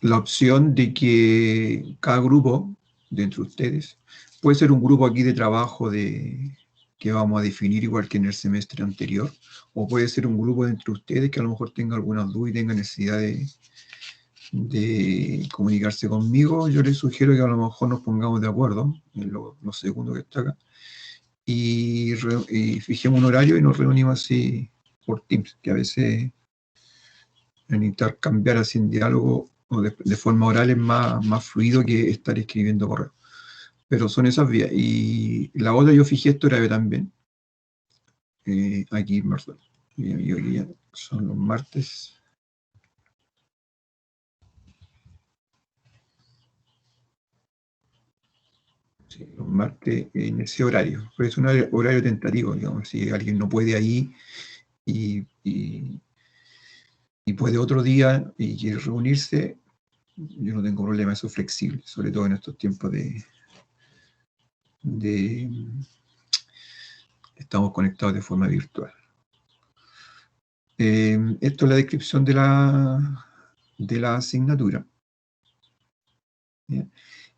la opción de que cada grupo, de entre ustedes, puede ser un grupo aquí de trabajo que vamos a definir igual que en el semestre anterior, o puede ser un grupo de entre ustedes que a lo mejor tenga algunas dudas y tenga necesidad de comunicarse conmigo. Yo les sugiero que a lo mejor nos pongamos de acuerdo, en lo segundo que está acá, y fijemos un horario y nos reunimos así por Teams, que a veces en intercambiar así en diálogo o de forma oral es más fluido que estar escribiendo correo. Pero son esas vías. Y la otra yo fijé este horario también. Aquí, Marcelo. Y hoy ya son los martes. Sí, los martes en ese horario. Pero es un horario tentativo, digamos. Si alguien no puede ahí y puede otro día y quiere reunirse, yo no tengo problema, eso es flexible, sobre todo en estos tiempos estamos conectados de forma virtual. Esto es la descripción de la asignatura. ¿Ya?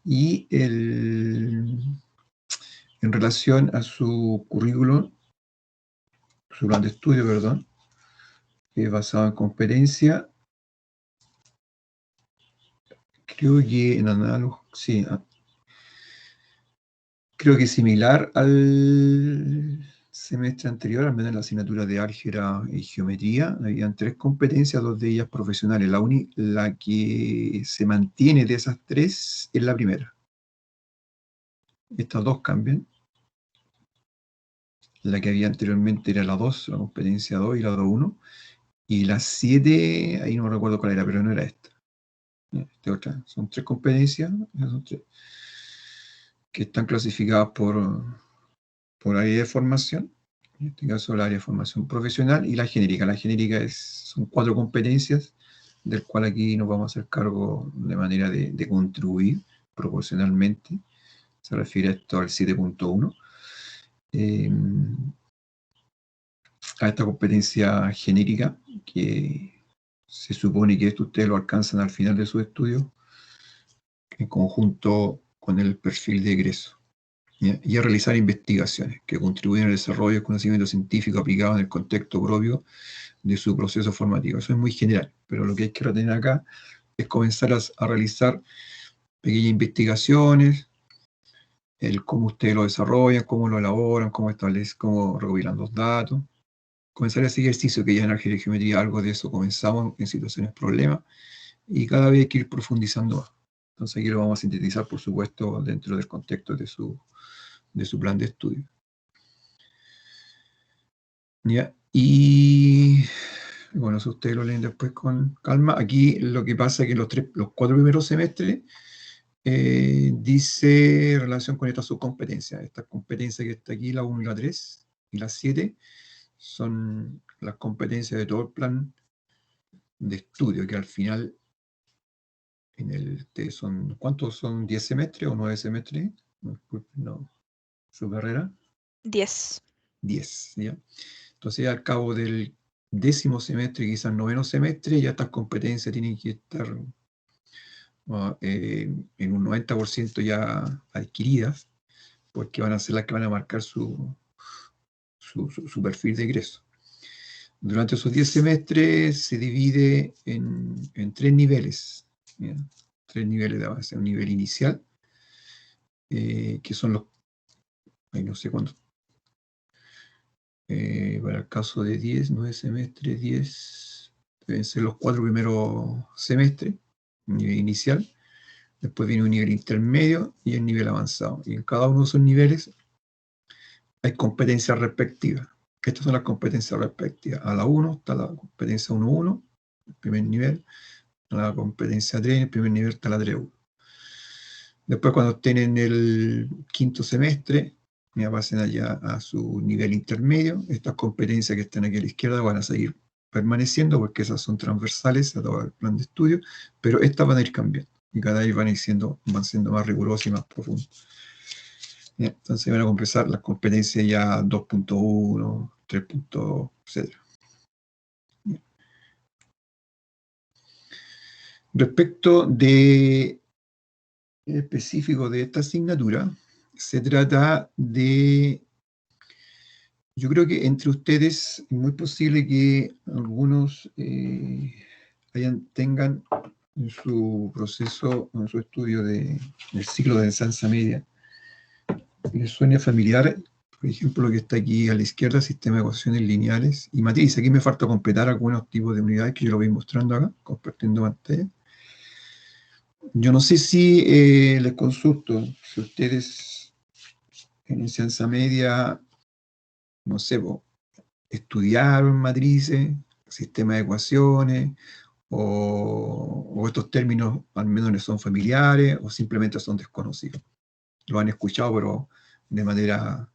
Y en relación a su currículum, su plan de estudio, perdón, basado en competencia, creo que en análogo, sí, creo que similar al semestre anterior, al menos en la asignatura de álgebra y geometría, habían 3 competencias, 2 de ellas profesionales. La que se mantiene de esas 3 es la primera. Estas 2 cambian. La que había anteriormente era la 2, la competencia 2 y la 2.1. Y la 7, ahí no recuerdo cuál era, pero no era esta. Esta otra. Son 3 competencias, son 3, que están clasificadas por área de formación. En este caso, el área de formación profesional y la genérica. La genérica son 4 competencias, del cual aquí nos vamos a hacer cargo de manera de contribuir proporcionalmente. Se refiere esto al 7.1. A esta competencia genérica, que se supone que esto ustedes lo alcanzan al final de su estudio, en conjunto con el perfil de egreso. Y a realizar investigaciones que contribuyen al desarrollo del conocimiento científico aplicado en el contexto propio de su proceso formativo. Eso es muy general, pero lo que hay que retener acá es comenzar a realizar pequeñas investigaciones, el cómo ustedes lo desarrollan, cómo lo elaboran, cómo recopilan los datos. Comenzar ese ejercicio que ya en álgebra y geometría algo de eso comenzamos en situaciones problemas, y cada vez hay que ir profundizando más. Entonces aquí lo vamos a sintetizar, por supuesto, dentro del contexto de su plan de estudio. ¿Ya? Y bueno, eso ustedes lo leen después con calma. Aquí lo que pasa es que los 4 primeros semestres dice relación con estas subcompetencias. Estas competencias que está aquí, la 1 y la 3 y la 7, son las competencias de todo el plan de estudio, que al final ¿cuántos son? ¿10 semestres o 9 semestres? No, su carrera. 10. 10, ¿ya? Entonces, al cabo del 10º semestre, quizás 9º semestre, ya estas competencias tienen que estar en un 90% ya adquiridas, porque van a ser las que van a marcar su perfil de egreso. Durante esos 10 semestres se divide en 3 niveles, ¿ya? 3 niveles de avance. Un nivel inicial, que son no sé cuántos, para el caso de 10, 9 semestres, 10, deben ser los 4 primeros semestres, un nivel inicial. Después viene un nivel intermedio y el nivel avanzado. Y en cada uno de esos niveles hay competencias respectivas. Estas son las competencias respectivas. A la 1 está la competencia 1.1, el primer nivel. A la competencia 3, en el primer nivel está la 3.1. Después, cuando estén en el 5º semestre, ya pasen allá a su nivel intermedio. Estas competencias que están aquí a la izquierda van a seguir permaneciendo, porque esas son transversales a todo el plan de estudio, pero estas van a ir cambiando y cada vez van siendo más rigurosas y más profundas. Entonces van a compensar las competencias ya 2.1, 3.0, etc. Respecto de específico de esta asignatura, se trata de, yo creo que entre ustedes es muy posible que algunos tengan en su proceso, en su estudio del ciclo de enseñanza media, les suene familiar, por ejemplo, lo que está aquí a la izquierda, sistema de ecuaciones lineales y matriz. Aquí me falta completar algunos tipos de unidades que yo lo voy mostrando acá, compartiendo pantalla. Yo no sé si les consulto, si ustedes en enseñanza media, no sé, estudiaron matrices, sistema de ecuaciones, o estos términos al menos les son familiares, o simplemente son desconocidos. Lo han escuchado, pero de manera,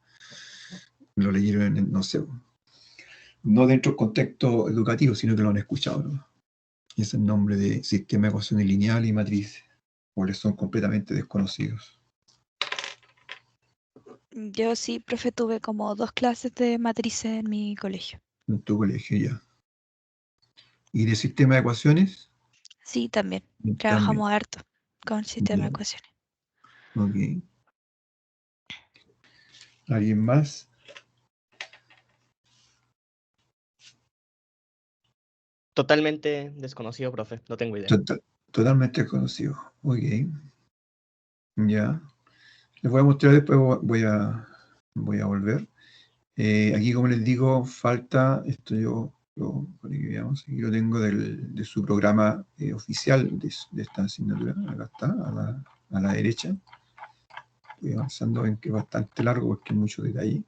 lo leyeron, no sé, no dentro del contexto educativo, sino que lo han escuchado, ¿no? Y es el nombre de sistema de ecuaciones lineales y matrices, o les son completamente desconocidos. Yo sí, profe, tuve como 2 clases de matrices en mi colegio. En tu colegio ya. ¿Y de sistema de ecuaciones? Sí, también. También. Trabajamos harto con sistema de Ya, ecuaciones. ok. ¿Alguien más? Totalmente desconocido, profe. No tengo idea. Totalmente desconocido. Ok. Ya. Les voy a mostrar después, voy a volver. Aquí, como les digo, falta, esto para que veamos, aquí lo tengo de su programa oficial de esta asignatura. Acá está, a la derecha. Estoy avanzando, ven que es bastante largo porque hay mucho detalle.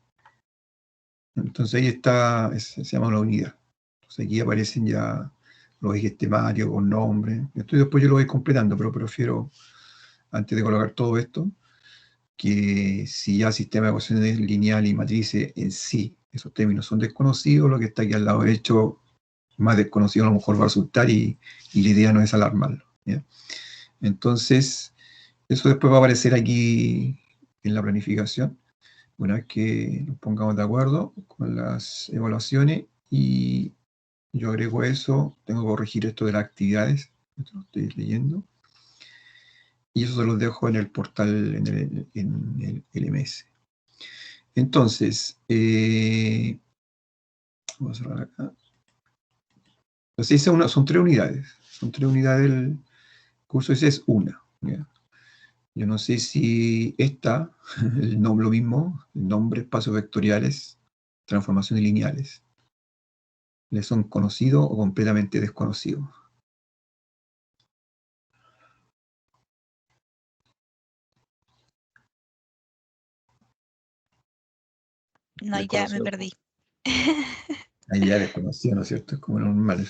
Entonces ahí está, se llama una unidad. Entonces aquí aparecen ya los ejes temáticos con nombres. Esto después yo lo voy completando, pero prefiero, antes de colocar todo esto, que si ya sistema de ecuaciones lineal y matrices en sí, esos términos son desconocidos, lo que está aquí al lado derecho, más desconocido a lo mejor va a resultar y la idea no es alarmarlo, ¿ya? Entonces, eso después va a aparecer aquí en la planificación, una vez que nos pongamos de acuerdo con las evaluaciones y yo agrego eso, tengo que corregir esto de las actividades, esto lo estoy leyendo, y eso se los dejo en el portal, en el LMS. Entonces, vamos a cerrar acá. Entonces, son 3 unidades. Son 3 unidades del curso, ese es una. ¿Ya? Yo no sé si esta, el nombre lo mismo, el nombre, espacios vectoriales, transformaciones lineales, ¿les son conocidos o completamente desconocidos? No, ya me perdí. Ahí ya desconocido, ¿no es cierto? Es como normal.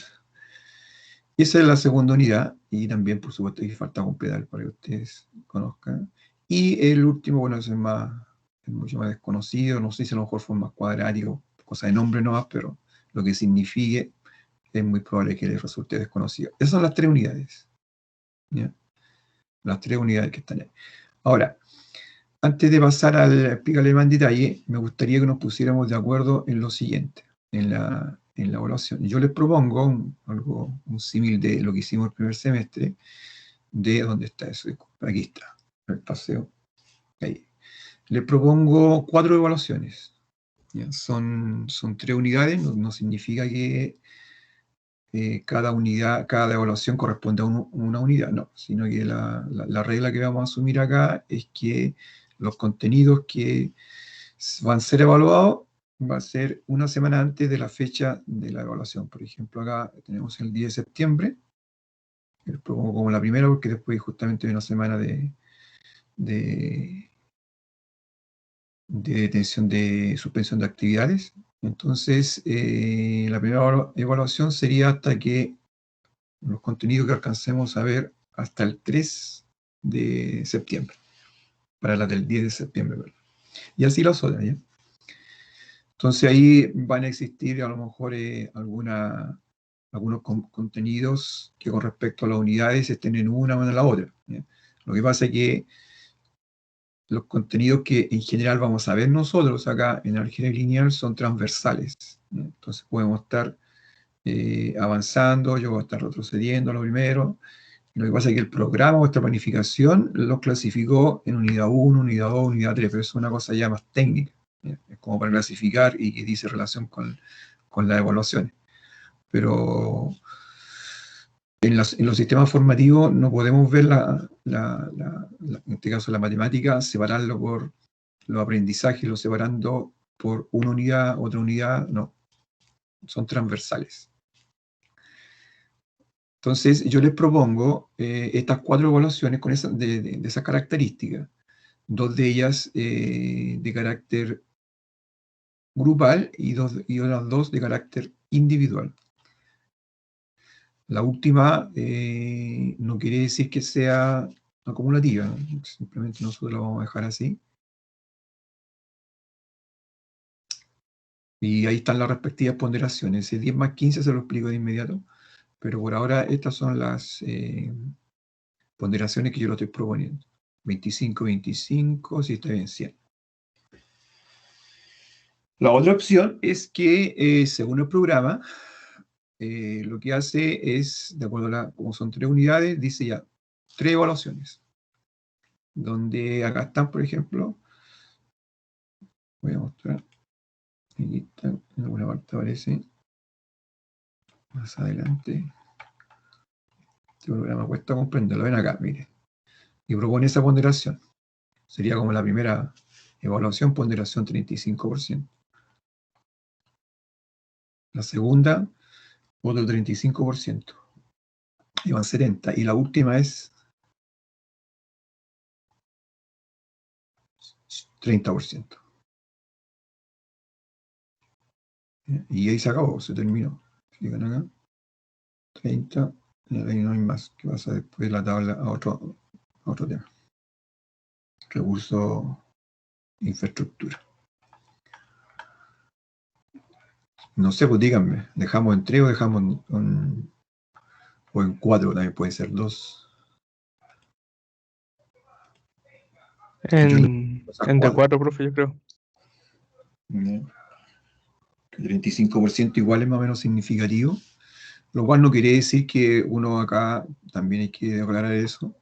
Y esa es la segunda unidad, y también, por supuesto, hay falta completar para que ustedes conozcan. Y el último, bueno, ese es mucho más desconocido, no sé si a lo mejor fue más cuadrático, cosa de nombre nomás, pero lo que signifique es muy probable que les resulte desconocido. Esas son las 3 unidades, ¿ya? Las 3 unidades que están ahí. Ahora, antes de pasar al explicarle más en detalle, me gustaría que nos pusiéramos de acuerdo en lo siguiente, en la evaluación. Yo les propongo un símil de lo que hicimos el primer semestre, de dónde está eso, aquí está, el paseo, ahí. Les propongo 4 evaluaciones, ¿ya? Son 3 unidades, no significa que cada unidad, cada evaluación corresponde a una unidad, no, sino que la regla que vamos a asumir acá es que los contenidos que van a ser evaluados va a ser una semana antes de la fecha de la evaluación. Por ejemplo, acá tenemos el 10 de septiembre, que lo propongo como la primera porque después justamente hay una semana de detención de suspensión de actividades. Entonces, la primera evaluación sería hasta que los contenidos que alcancemos a ver hasta el 3 de septiembre, para la del 10 de septiembre, ¿verdad? Y así las otras, ¿ya? Entonces ahí van a existir a lo mejor algunos contenidos que con respecto a las unidades estén en una o en la otra, ¿ya? Lo que pasa es que los contenidos que en general vamos a ver nosotros acá en álgebra lineal son transversales, ¿no? Entonces podemos estar avanzando, yo voy a estar retrocediendo a lo primero, Lo que pasa es que el programa o esta planificación los clasificó en unidad 1, unidad 2, unidad 3, pero eso es una cosa ya más técnica. Es como para clasificar y que dice relación con las evaluaciones. Pero en los sistemas formativos no podemos ver, en este caso la matemática, separarlo por los aprendizajes, lo separando por una unidad, otra unidad, no. Son transversales. Entonces, yo les propongo estas 4 evaluaciones con de esas características. 2 de ellas de carácter grupal y otras 2 de carácter individual. La última no quiere decir que sea acumulativa, ¿no? Simplemente nosotros la vamos a dejar así. Y ahí están las respectivas ponderaciones. Ese 10 más 15 se lo explico de inmediato, pero por ahora estas son las ponderaciones que yo lo estoy proponiendo. 25, 25, si está bien, 100. La otra opción es que, según el programa, lo que hace es, de acuerdo a como son 3 unidades, dice ya 3 evaluaciones. Donde acá están, por ejemplo, voy a mostrar, aquí están, en alguna parte aparece, más adelante. Este programa cuesta comprenderlo, ven acá, miren. Y propone esa ponderación. Sería como la primera evaluación, ponderación 35%. La segunda, otro 35%. Y van 70. Y la última es 30%. Y ahí se acabó, se terminó. Fijan acá. 30. Y ahí no hay más. Que pasa después de la tabla a otro tema. Recurso, infraestructura. No sé, pues díganme. ¿Dejamos en 3 o dejamos o en 4? También puede ser 2. En D4, profe, yo creo. El 35% igual es más o menos significativo, lo cual no quiere decir que uno acá, también hay que aclarar eso,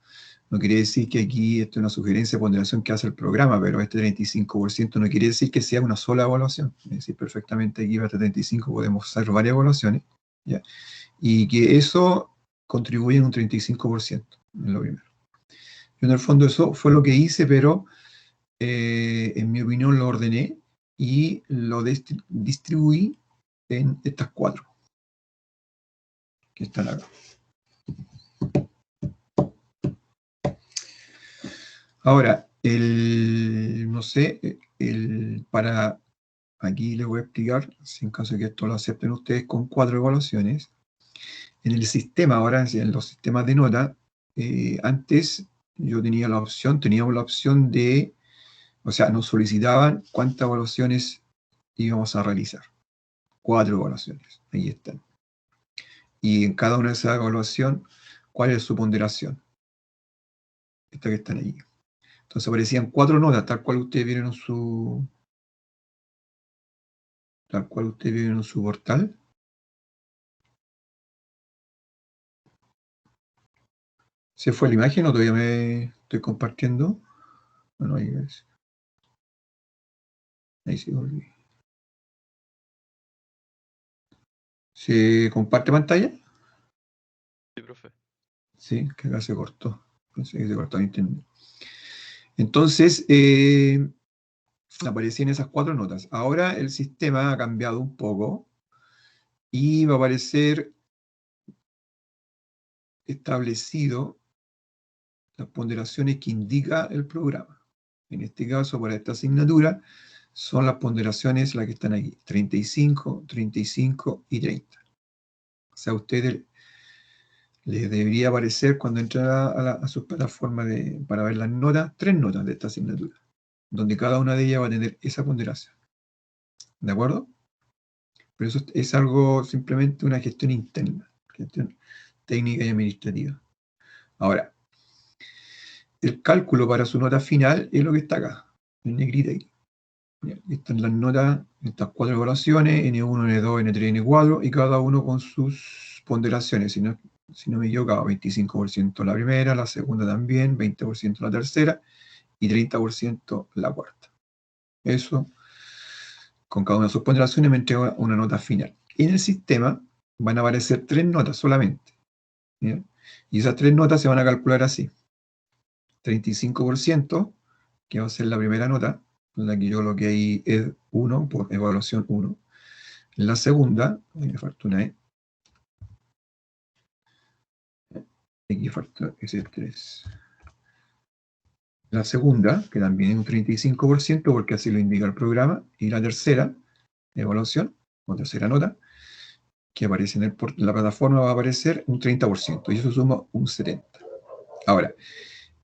no quiere decir que aquí esto es una sugerencia de ponderación que hace el programa, pero este 35% no quiere decir que sea una sola evaluación, es decir, perfectamente aquí para este 35 podemos hacer varias evaluaciones, ¿ya? Y que eso contribuye en un 35%, en lo primero. Yo en el fondo eso fue lo que hice, pero en mi opinión lo ordené y lo distribuí en estas 4 que están acá. Ahora, no sé, para aquí les voy a explicar, si en caso de que esto lo acepten ustedes, con 4 evaluaciones. En el sistema, ahora en los sistemas de nota, antes teníamos la opción de, o sea, nos solicitaban cuántas evaluaciones íbamos a realizar. 4 evaluaciones, ahí están. Y en cada una de esas evaluaciones, ¿cuál es su ponderación? Esta que están ahí. Entonces aparecían 4 notas, tal cual ustedes vieron en su portal. ¿Se fue la imagen o todavía me estoy compartiendo? Bueno, ahí ves. Ahí sí volví. ¿Se comparte pantalla? Sí, profe. Sí, que acá se cortó. Pensé que se cortó el internet. Entonces, aparecían esas 4 notas. Ahora el sistema ha cambiado un poco y va a aparecer establecido las ponderaciones que indica el programa. En este caso, para esta asignatura, son las ponderaciones las que están aquí, 35, 35 y 30. O sea, a ustedes les debería aparecer cuando entren a sus plataformas para ver las notas, 3 notas de esta asignatura, donde cada una de ellas va a tener esa ponderación. ¿De acuerdo? Pero eso es algo, simplemente una gestión interna, gestión técnica y administrativa. Ahora, el cálculo para su nota final es lo que está acá, en negrita aquí. Están las notas, estas 4 evaluaciones, N1, N2, N3, N4, y cada uno con sus ponderaciones. Si no, si no me equivoco, 25% la primera, la segunda también, 20% la tercera y 30% la cuarta. Eso, con cada una de sus ponderaciones, me entrega una nota final. En el sistema van a aparecer 3 notas solamente, ¿ya? Y esas 3 notas se van a calcular así. 35%, que va a ser la primera nota, la que yo coloqué ahí es 1 por evaluación 1. La segunda, me falta una E. Aquí falta ese 3. La segunda, que también es un 35%, porque así lo indica el programa. Y la tercera, evaluación, o tercera nota, que aparece en la plataforma, va a aparecer un 30%, y eso suma un 70%. Ahora,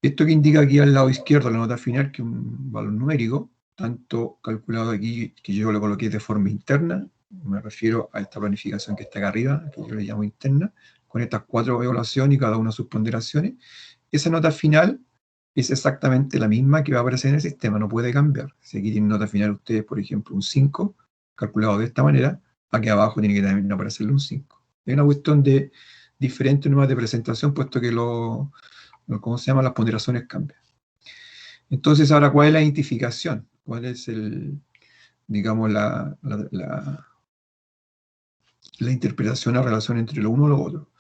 esto que indica aquí al lado izquierdo, la nota final, que es un valor numérico, tanto calculado aquí, que yo lo coloqué de forma interna, me refiero a esta planificación que está acá arriba, que yo le llamo interna, con estas 4 evaluaciones y cada una de sus ponderaciones. Esa nota final es exactamente la misma que va a aparecer en el sistema, no puede cambiar. Si aquí tienen nota final ustedes, por ejemplo, un 5, calculado de esta manera, aquí abajo tiene que también aparecerle un 5. Es una cuestión de diferente nomás de presentación, puesto que ¿cómo se llama? Las ponderaciones cambian. Entonces, ahora, ¿cuál es la identificación? ¿Cuál es digamos, la interpretación o relación entre lo uno y lo otro?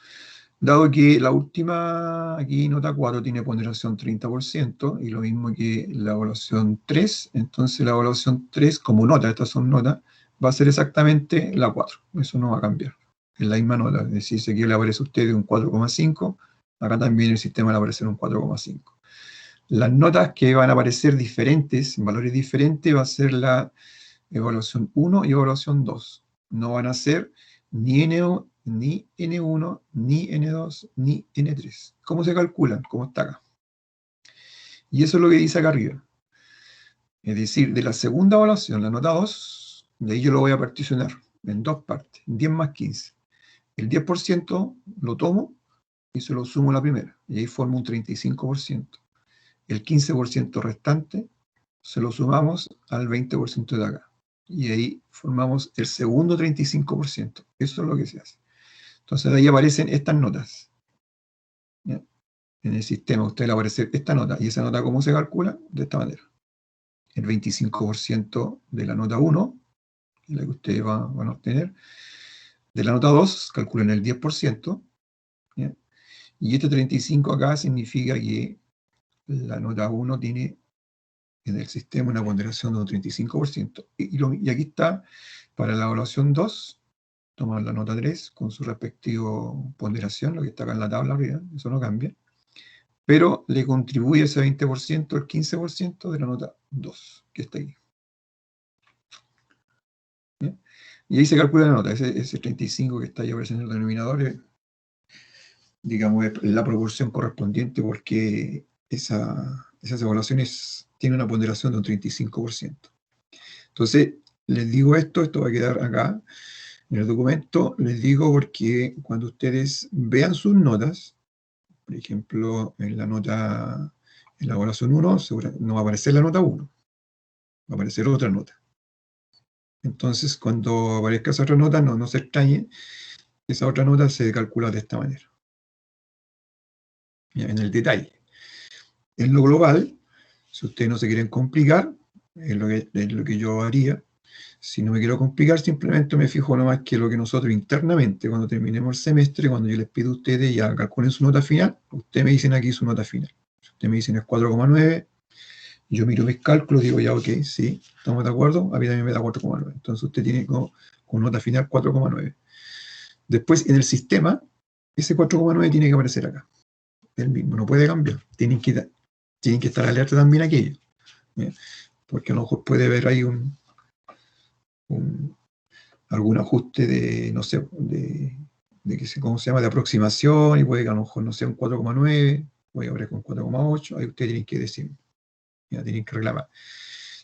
Dado que la última, aquí nota 4, tiene ponderación 30%, y lo mismo que la evaluación 3, entonces la evaluación 3, como nota, estas son notas, va a ser exactamente la 4. Eso no va a cambiar. Es la misma nota. Es decir, si aquí le aparece a usted un 4,5, acá también el sistema le va a aparecer un 4,5. Las notas que van a aparecer diferentes, en valores diferentes, va a ser la evaluación 1 y evaluación 2. No van a ser ni N1, ni N1, ni N2, ni N3. ¿Cómo se calculan? ¿Cómo está acá? Y eso es lo que dice acá arriba. Es decir, de la segunda evaluación, la nota 2, de ahí yo lo voy a particionar en 2 partes, 10 más 15. El 10% lo tomo y se lo sumo a la primera, y ahí formo un 35%. El 15% restante se lo sumamos al 20% de acá. Y ahí formamos el segundo 35%. Eso es lo que se hace. Entonces de ahí aparecen estas notas. ¿Ya? En el sistema a usted le aparece esta nota. ¿Y esa nota cómo se calcula? De esta manera. El 25% de la nota 1, la que ustedes van a obtener. De la nota 2, calculan el 10%. ¿Ya? Y este 35 acá significa que la nota 1 tiene en el sistema una ponderación de un 35%. Y aquí está, para la evaluación 2, tomar la nota 3 con su respectivo ponderación, lo que está acá en la tabla arriba, eso no cambia. Pero le contribuye ese 20%, el 15% de la nota 2, que está ahí. ¿Bien? Y ahí se calcula la nota, ese 35 que está ahí apareciendo en el denominador, digamos, es la proporción correspondiente, porque esas evaluaciones tienen una ponderación de un 35%. Entonces, les digo esto va a quedar acá en el documento, les digo porque cuando ustedes vean sus notas, por ejemplo, en la evaluación 1, no va a aparecer la nota 1, va a aparecer otra nota. Entonces, cuando aparezca esa otra nota, no se extrañe, esa otra nota se calcula de esta manera. Ya, en el detalle. En lo global, si ustedes no se quieren complicar, es lo que yo haría. Si no me quiero complicar, simplemente me fijo nomás que lo que nosotros internamente, cuando terminemos el semestre, cuando yo les pido a ustedes ya calculen su nota final, ustedes me dicen aquí su nota final. Si ustedes me dicen es 4,9, yo miro mis cálculos, digo ya, ok, sí, estamos de acuerdo, a mí también me da 4,9. Entonces usted tiene con nota final 4,9. Después, en el sistema, ese 4,9 tiene que aparecer acá. El mismo, no puede cambiar. Tienen que estar alerta también a aquello. ¿Ya? Porque a lo mejor puede haber ahí algún ajuste de, no sé, ¿cómo se llama? De aproximación, y puede que a lo mejor no sea un 4,9, puede haber con 4,8, ahí ustedes tienen que decir, ya tienen que reclamar.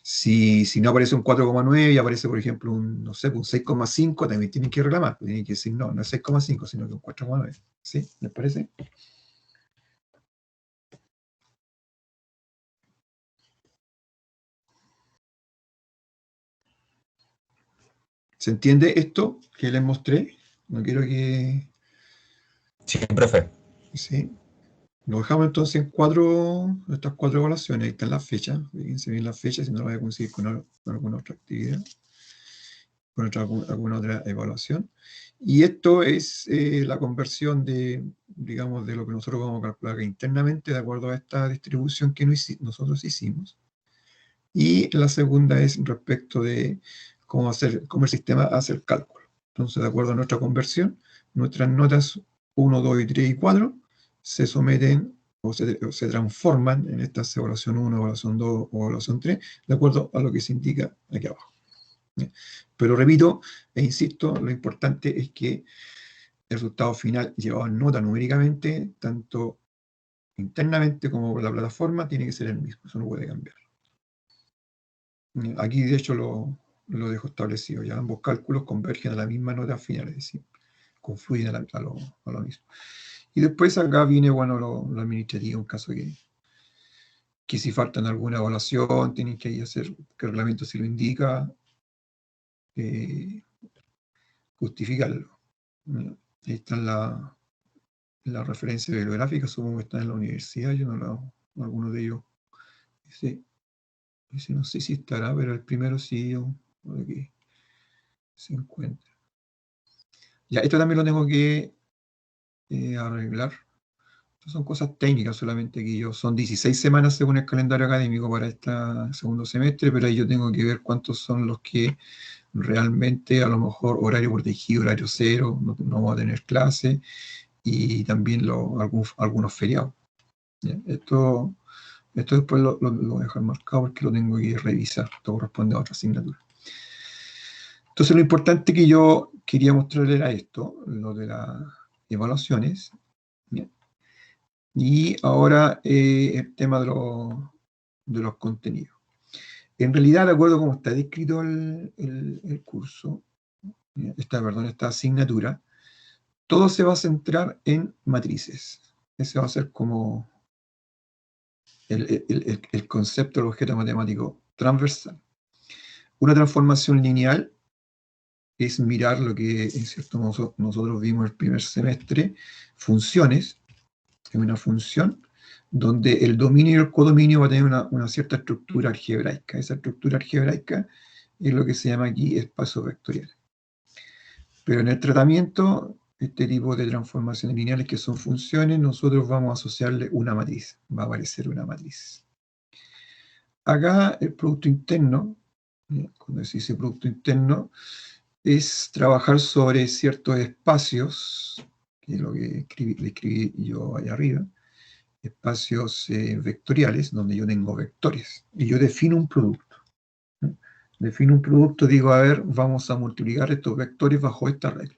Si no aparece un 4,9 y aparece, por ejemplo, no sé, un 6,5, también tienen que reclamar, tienen que decir, no es 6,5, sino que un 4,9. ¿Sí? ¿Les parece? ¿Se entiende esto que les mostré? No quiero que Sí, profe. ¿Sí? Lo dejamos entonces en estas 4 evaluaciones. Ahí están las fechas. Fíjense bien las fechas, si no lo voy a conseguir con alguna otra actividad, con alguna otra evaluación. Y esto es la conversión de, digamos, de lo que nosotros vamos a calcular internamente de acuerdo a esta distribución que nosotros hicimos. Y la segunda es respecto de cómo el sistema hace el cálculo. Entonces, de acuerdo a nuestra conversión, nuestras notas 1, 2, 3 y 4 se someten o se transforman en esta evaluación 1, evaluación 2 o evaluación 3, de acuerdo a lo que se indica aquí abajo. Pero repito e insisto, lo importante es que el resultado final llevado en nota numéricamente, tanto internamente como por la plataforma, tiene que ser el mismo, eso no puede cambiar. Aquí de hecho lo dejo establecido, ya ambos cálculos convergen a la misma nota final, es decir, confluyen a lo mismo. Y después acá viene, bueno, lo administrativo, en caso que si faltan alguna evaluación, tienen que hacer, que el reglamento si lo indica, justificarlo. Ahí están la referencia bibliográfica, supongo que están en la universidad, yo alguno de ellos, ese no sé si estará, pero el primero sí, aquí se encuentra. Ya, esto también lo tengo que arreglar. Estas son cosas técnicas solamente que son 16 semanas según el calendario académico para este segundo semestre, pero ahí yo tengo que ver cuántos son los que realmente, a lo mejor horario protegido, horario cero, no vamos a tener clase, y también algunos feriados. ¿Ya? Esto después lo voy a dejar marcado porque lo tengo que revisar, esto corresponde a otra asignatura. Entonces lo importante que yo quería mostrarles era esto, lo de las evaluaciones. ¿Bien? Y ahora el tema de los contenidos. En realidad, de acuerdo a cómo está descrito el curso, esta asignatura, todo se va a centrar en matrices. Ese va a ser como el concepto del objeto matemático transversal. Una transformación lineal es mirar lo que, en cierto modo, nosotros vimos el primer semestre, funciones, es una función donde el dominio y el codominio va a tener una cierta estructura algebraica. Esa estructura algebraica es lo que se llama aquí espacios vectoriales. Pero en el tratamiento, este tipo de transformaciones lineales que son funciones, nosotros vamos a asociarle una matriz. Va a aparecer una matriz. Acá el producto interno, cuando se dice producto interno, es trabajar sobre ciertos espacios, que es lo que le escribí yo allá arriba, espacios vectoriales, donde yo tengo vectores, y yo defino un producto. Defino un producto, digo, a ver, vamos a multiplicar estos vectores bajo esta regla.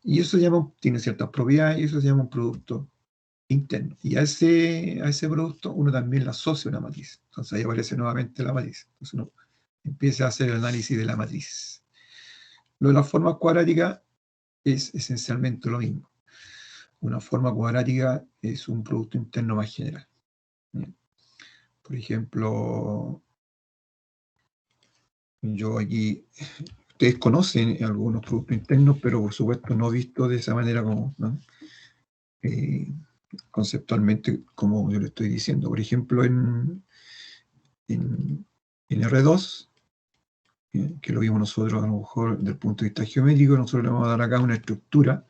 Y eso tiene ciertas propiedades, y eso se llama un producto interno. Y a ese producto uno también le asocia una matriz. Entonces ahí aparece nuevamente la matriz. Entonces uno empieza a hacer el análisis de la matriz. Lo de las formas cuadráticas es esencialmente lo mismo. Una forma cuadrática es un producto interno más general. Por ejemplo, yo aquí, ustedes conocen algunos productos internos, pero por supuesto no visto de esa manera como, ¿no? Conceptualmente, como yo le estoy diciendo. Por ejemplo, en R2, que lo vimos nosotros a lo mejor desde el punto de vista geométrico, nosotros le vamos a dar acá una estructura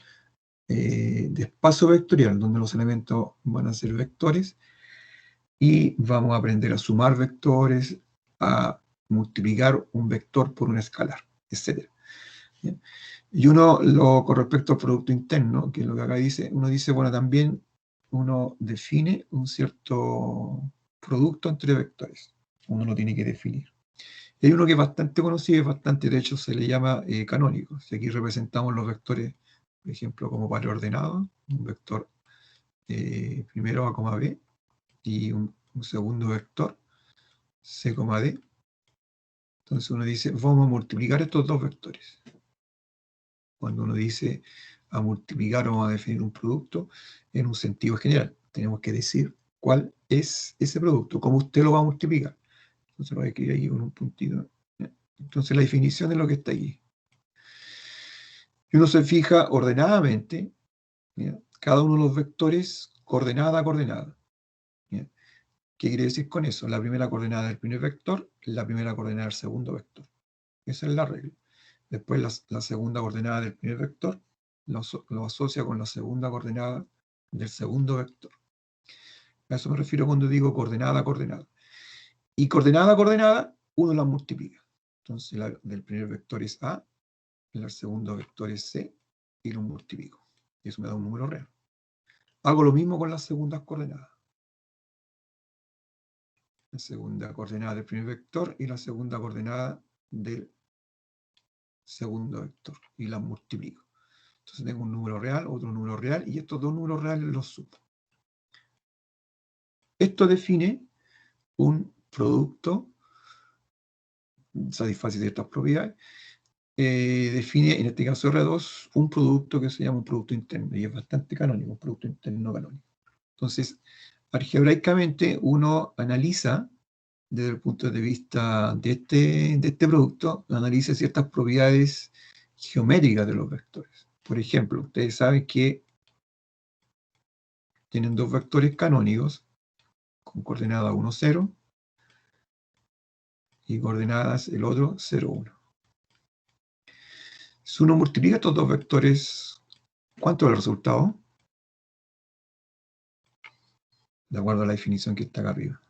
de espacio vectorial, donde los elementos van a ser vectores, y vamos a aprender a sumar vectores, a multiplicar un vector por un escalar, etc. ¿Bien? Y con respecto al producto interno, que es lo que acá dice, uno dice, bueno, también uno define un cierto producto entre vectores. Uno lo tiene que definir. Y hay uno que es bastante conocido, de hecho se le llama canónico. Si aquí representamos los vectores, por ejemplo, como par ordenado, un vector primero A, B, y un segundo vector, C, D. Entonces uno dice, vamos a multiplicar estos dos vectores. Cuando uno dice a multiplicar, vamos a definir un producto en un sentido general. Tenemos que decir cuál es ese producto, cómo usted lo va a multiplicar. Entonces lo voy a escribir aquí con un puntito. Entonces la definición es lo que está aquí. Y uno se fija ordenadamente ¿ya? Cada uno de los vectores coordenada a coordenada. ¿Ya? ¿Qué quiere decir con eso? La primera coordenada del primer vector, la primera coordenada del segundo vector. Esa es la regla. Después la segunda coordenada del primer vector lo asocia con la segunda coordenada del segundo vector. A eso me refiero cuando digo coordenada a coordenada. Y coordenada a coordenada, uno las multiplica. Entonces, la del primer vector es A, el segundo vector es C, y lo multiplico. Y eso me da un número real. Hago lo mismo con las segundas coordenadas. La segunda coordenada del primer vector y la segunda coordenada del segundo vector. Y las multiplico. Entonces tengo un número real, otro número real, y estos dos números reales los sumo. Esto define un producto, satisface ciertas propiedades, define, en este caso R2, un producto que se llama un producto interno, y es bastante canónico, un producto interno canónico. Entonces, algebraicamente, uno analiza, desde el punto de vista de este producto, analiza ciertas propiedades geométricas de los vectores. Por ejemplo, ustedes saben que tienen dos vectores canónicos, con coordenada 1, 0, y coordenadas el otro 0, 1. Si uno multiplica estos dos vectores, ¿cuánto es el resultado? De acuerdo a la definición que está acá arriba.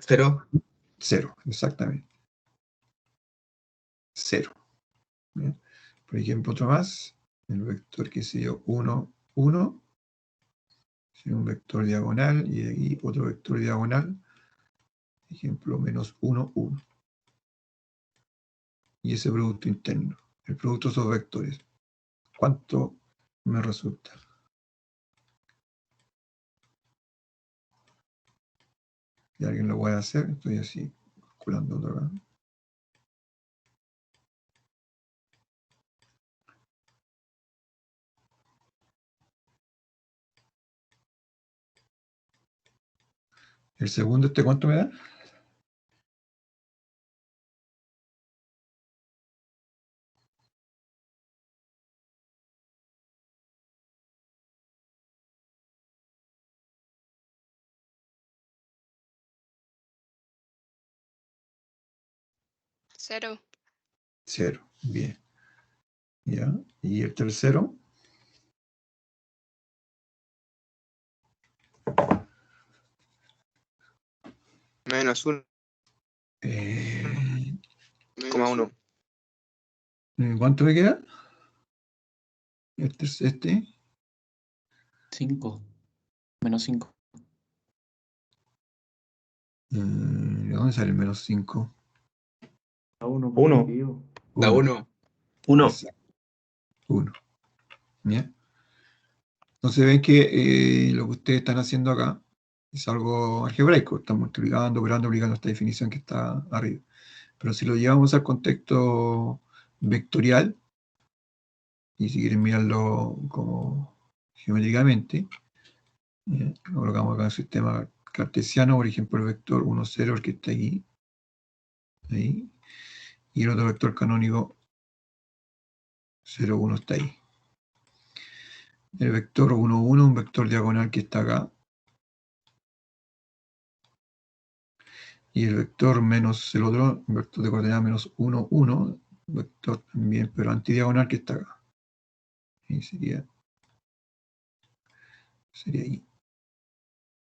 Cero. 0, exactamente. 0. ¿Bien? Por ejemplo, otro más. El vector que se dio 1, 1. Un vector diagonal y de aquí otro vector diagonal. Ejemplo, menos 1, 1. Y ese producto interno. El producto de esos vectores. ¿Cuánto me resulta? Si alguien lo puede hacer, estoy así calculando otra vez. El segundo, ¿cuánto me da? Cero. 0. Bien. ¿Ya? Y el tercero. Menos 1, Eh, 1. ¿Cuánto me queda? Este. 5. Menos 5. ¿De dónde sale el menos 5? Uno. Da 1. 1. 1. ¿Ya? Entonces ven que lo que ustedes están haciendo acá es algo algebraico. Están multiplicando, operando, aplicando esta definición que está arriba. Pero si lo llevamos al contexto vectorial, y si quieren mirarlo como geométricamente, lo colocamos acá en el sistema cartesiano, por ejemplo, el vector 1, 0, el que está ahí, y el otro vector canónico 0, 1 está ahí. El vector 1, 1, un vector diagonal que está acá, y el vector menos el otro, un vector de coordenada menos 1, 1, vector también, pero antidiagonal que está acá. Y sería ahí,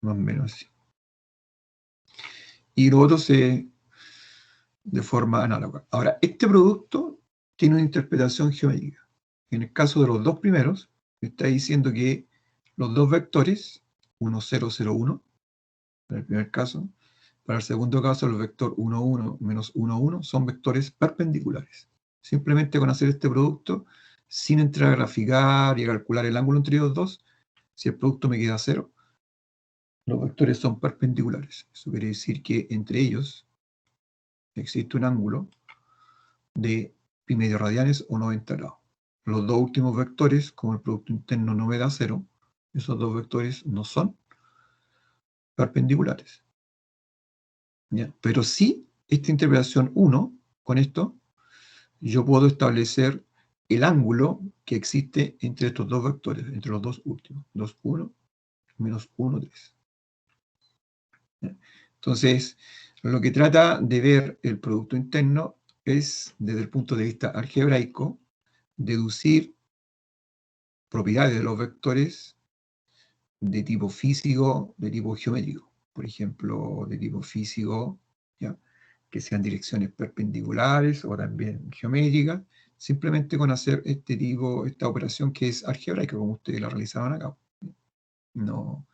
más o menos así. Y lo otro de forma análoga. Ahora, este producto tiene una interpretación geométrica. En el caso de los dos primeros, está diciendo que los dos vectores, 1, 0, 0, 1, en el primer caso, para el segundo caso, el vector 1, 1, menos 1, 1, son vectores perpendiculares. Simplemente con hacer este producto, sin entrar a graficar y a calcular el ángulo entre ellos dos, si el producto me queda 0, los vectores son perpendiculares. Eso quiere decir que entre ellos existe un ángulo de pi medio radianes o 90 grados. los dos últimos vectores, como el producto interno no me da 0, esos dos vectores no son perpendiculares. ¿Ya? Pero sí, esta interpretación 1, con esto, yo puedo establecer el ángulo que existe entre estos dos vectores, entre los dos últimos, 2, 1, menos 1, 3. ¿Ya? Entonces, lo que trata de ver el producto interno es, desde el punto de vista algebraico, deducir propiedades de los vectores de tipo físico, de tipo geométrico. Por ejemplo, de tipo físico, ¿ya? Que sean direcciones perpendiculares o también geométricas, simplemente con hacer esta operación que es algebraica, como ustedes la realizaban acá. No.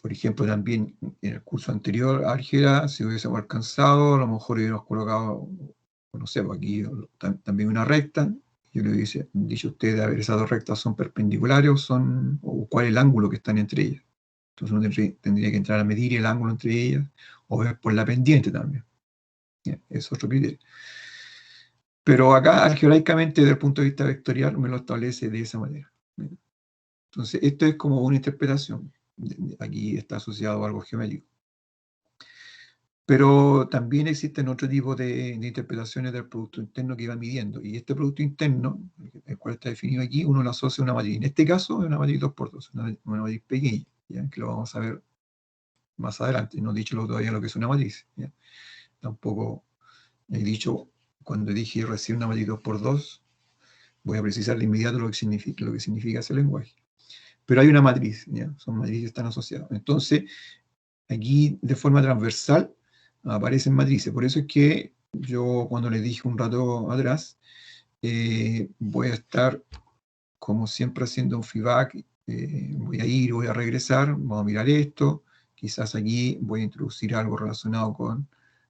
Por ejemplo, también en el curso anterior, álgebra, si hubiésemos alcanzado, a lo mejor hubiéramos colocado, no sé, aquí también una recta. Yo le hubiese dicho a ustedes, a ver, esas dos rectas son perpendiculares o cuál es el ángulo que están entre ellas. Entonces uno tendría que entrar a medir el ángulo entre ellas, o ver por la pendiente también. ¿Ya? Es otro criterio. Pero acá, algebraicamente, desde el punto de vista vectorial, me lo establece de esa manera. Entonces, esto es como una interpretación. Aquí está asociado a algo geométrico. Pero también existen otro tipo de interpretaciones del producto interno que va midiendo. Y este producto interno, el cual está definido aquí, uno lo asocia a una matriz. En este caso, es una matriz 2x2, una matriz pequeña, ¿ya? Que lo vamos a ver más adelante. No he dicho todavía lo que es una matriz, ¿ya? Tampoco he dicho, cuando dije recién una matriz 2x2, voy a precisar de inmediato lo que significa ese lenguaje. Pero hay una matriz, ¿ya? Son matrices que están asociadas. Entonces, aquí de forma transversal aparecen matrices. Por eso es que yo, cuando les dije un rato atrás, voy a estar, como siempre, haciendo un feedback. Voy a ir, voy a regresar, vamos a mirar esto. Quizás aquí voy a introducir algo relacionado con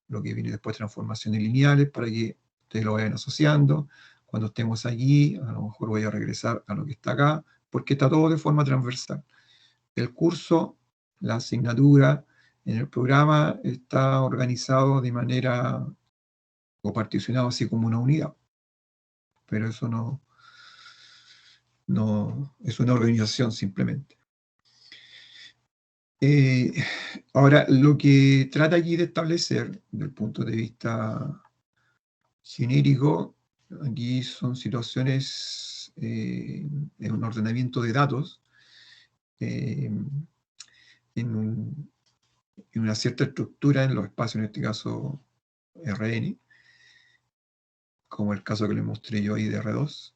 lo que viene después, transformaciones lineales, para que ustedes lo vayan asociando. Cuando estemos allí, a lo mejor voy a regresar a lo que está acá, porque está todo de forma transversal. El curso, la asignatura en el programa está organizado de manera, o particionado así como una unidad. Pero eso no es una organización simplemente. Ahora, lo que trata aquí de establecer, desde el punto de vista genérico, aquí son situaciones en un ordenamiento de datos, en una cierta estructura en los espacios, en este caso Rn, como el caso que les mostré yo ahí de R2,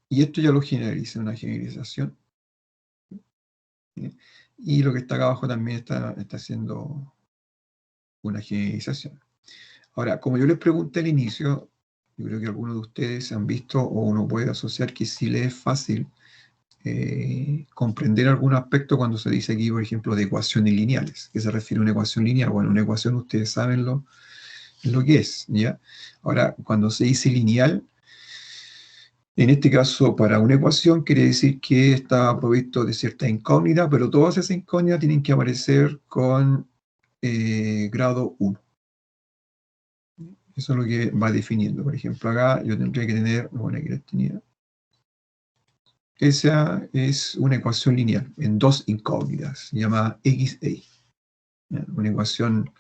y esto ya lo generaliza, una generalización. Y lo que está acá abajo también está haciendo una generalización. Ahora, como yo les pregunté al inicio, yo creo que algunos de ustedes han visto, o uno puede asociar que sí les es fácil comprender algún aspecto cuando se dice aquí, por ejemplo, de ecuaciones lineales. ¿Qué se refiere a una ecuación lineal? Bueno, una ecuación ustedes saben lo que es, ¿ya? Ahora, cuando se dice lineal, en este caso, para una ecuación quiere decir que está provisto de cierta incógnita, pero todas esas incógnitas tienen que aparecer con grado 1. Eso es lo que va definiendo. Por ejemplo, acá yo tendría que tener, bueno, aquí la tenía. Esa es una ecuación lineal en dos incógnitas, llamada XA. ¿Ya? Una ecuación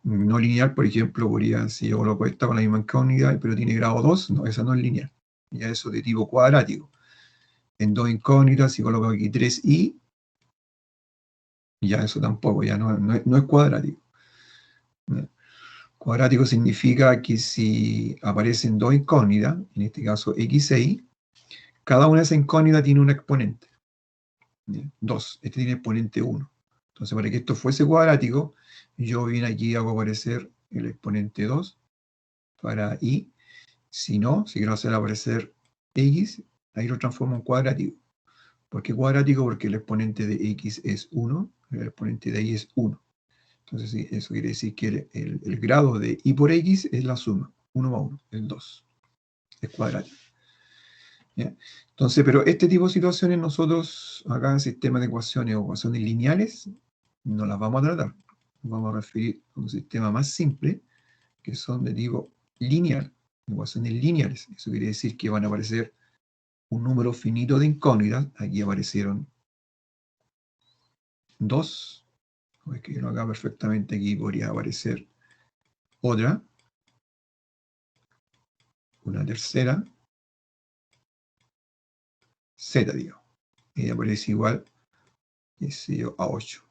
no lineal, por ejemplo, podría, si yo coloco esta con la misma incógnita, pero tiene grado 2, no, esa no es lineal. Ya eso de tipo cuadrático. En dos incógnitas, si coloco aquí 3i, ya eso tampoco, ya no es cuadrático. Cuadrático significa que si aparecen dos incógnitas, en este caso x e y, cada una de esas incógnitas tiene un exponente. 2, este tiene exponente 1. Entonces, para que esto fuese cuadrático, yo vine aquí y hago aparecer el exponente 2 para y. Si no, si quiero hacer aparecer x, ahí lo transformo en cuadrático. ¿Por qué cuadrático? Porque el exponente de x es 1, el exponente de y es 1. Entonces, sí, eso quiere decir que el grado de y por x es la suma, 1 más 1, es 2, es cuadrático. ¿Ya? Entonces, pero este tipo de situaciones nosotros, acá en sistemas de ecuaciones o ecuaciones lineales, no las vamos a tratar. Nos vamos a referir a un sistema más simple, que son de tipo lineal. ecuaciones lineales. Eso quiere decir que van a aparecer un número finito de incógnitas. Aquí aparecieron 2. Voy a escribirlo acá perfectamente. Aquí podría aparecer otra. Una tercera. Z, digo. Y aparece igual, qué sé yo, a 8.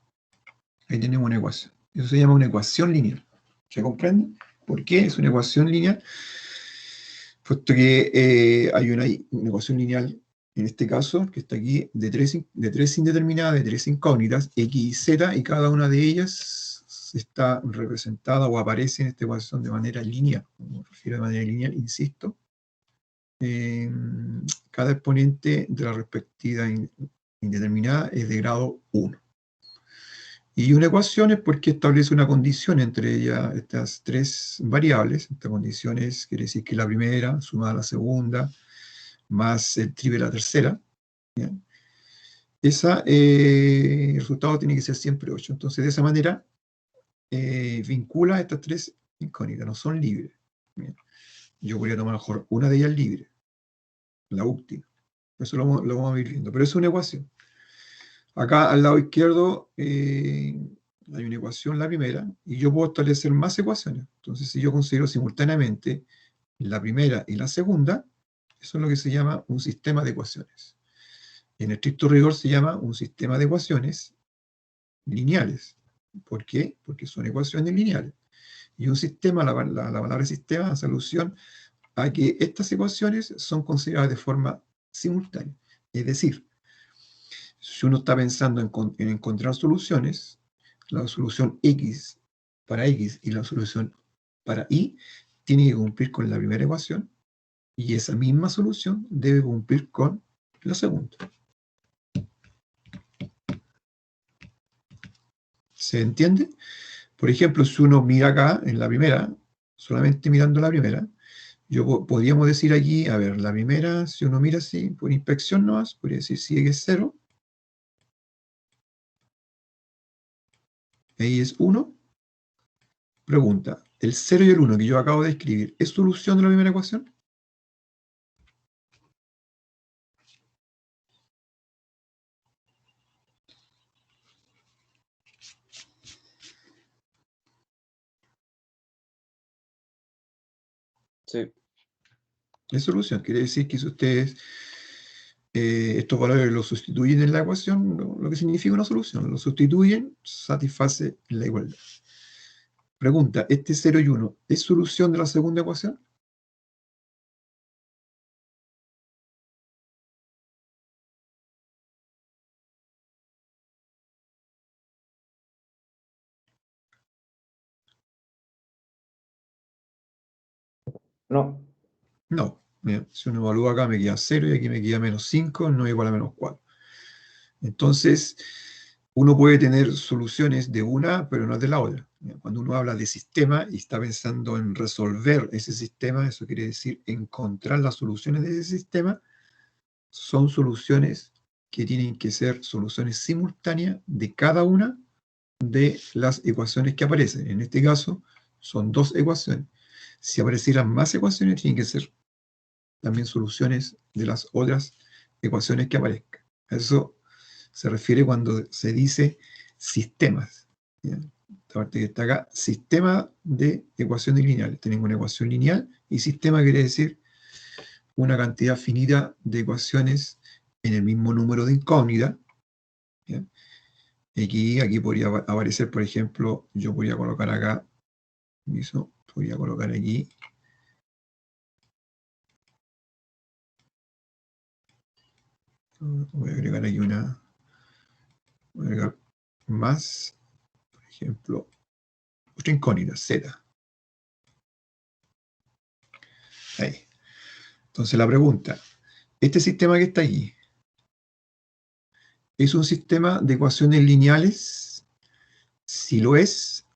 Ahí tenemos una ecuación. Eso se llama una ecuación lineal. ¿Se comprende? ¿Por qué es una ecuación lineal? Puesto que hay una ecuación lineal, en este caso, que está aquí, de tres indeterminadas, de tres incógnitas, x y z, y cada una de ellas está representada o aparece en esta ecuación de manera lineal. Me refiero de manera lineal, insisto. Cada exponente de la respectiva indeterminada es de grado 1. Y una ecuación es porque establece una condición entre ellas, estas tres variables. Esta condición quiere decir que la primera sumada a la segunda, más el triple de la tercera. ¿Bien? El resultado tiene que ser siempre 8. Entonces, de esa manera, vincula estas tres incógnitas, no son libres. ¿Bien? Yo podría tomar mejor una de ellas libre, la última. Eso lo vamos a ir viendo. Pero es una ecuación. Acá al lado izquierdo hay una ecuación, la primera, y yo puedo establecer más ecuaciones. Entonces, si yo considero simultáneamente la primera y la segunda, eso es lo que se llama un sistema de ecuaciones. En estricto rigor se llama un sistema de ecuaciones lineales. ¿Por qué? Porque son ecuaciones lineales. Y un sistema, la palabra sistema hace alusión a que estas ecuaciones son consideradas de forma simultánea. Es decir, si uno está pensando en encontrar soluciones, la solución X para X y la solución para Y tiene que cumplir con la primera ecuación y esa misma solución debe cumplir con la segunda. ¿Se entiende? Por ejemplo, si uno mira acá en la primera, solamente mirando la primera, podríamos decir aquí, a ver, la primera, si uno mira así, por inspección nomás, podría decir si X es 0, ahí es 1. Pregunta, ¿el 0 y el 1 que yo acabo de escribir es solución de la primera ecuación? Sí. Es solución. Quiere decir que si ustedes estos valores los sustituyen en la ecuación, lo que significa una solución, los sustituyen, satisface la igualdad. Pregunta, ¿este 0 y 1 es solución de la segunda ecuación? No. No. Bien, si uno evalúa acá me queda 0 y aquí me queda menos 5, no es igual a menos 4. Entonces, uno puede tener soluciones de una, pero no de la otra. Cuando uno habla de sistema y está pensando en resolver ese sistema, eso quiere decir encontrar las soluciones de ese sistema, son soluciones que tienen que ser soluciones simultáneas de cada una de las ecuaciones que aparecen. En este caso, son 2 ecuaciones. Si aparecieran más ecuaciones, tienen que ser también soluciones de las otras ecuaciones que aparezcan. Eso se refiere cuando se dice sistemas. ¿Bien? Esta parte que está acá, sistema de ecuaciones lineales. Tenemos una ecuación lineal y sistema quiere decir una cantidad finita de ecuaciones en el mismo número de incógnitas. ¿Bien? Aquí podría aparecer, por ejemplo, yo podría colocar acá, podría colocar aquí, voy a agregar aquí voy a agregar más, por ejemplo, otra incógnita, Z. Ahí. Entonces la pregunta, ¿este sistema que está allí es un sistema de ecuaciones lineales? Si lo es,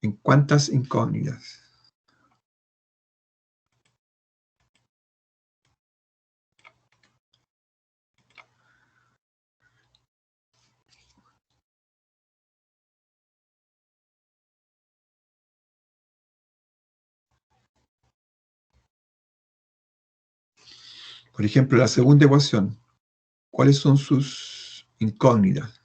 ¿en cuántas incógnitas? Por ejemplo, la segunda ecuación, ¿cuáles son sus incógnitas?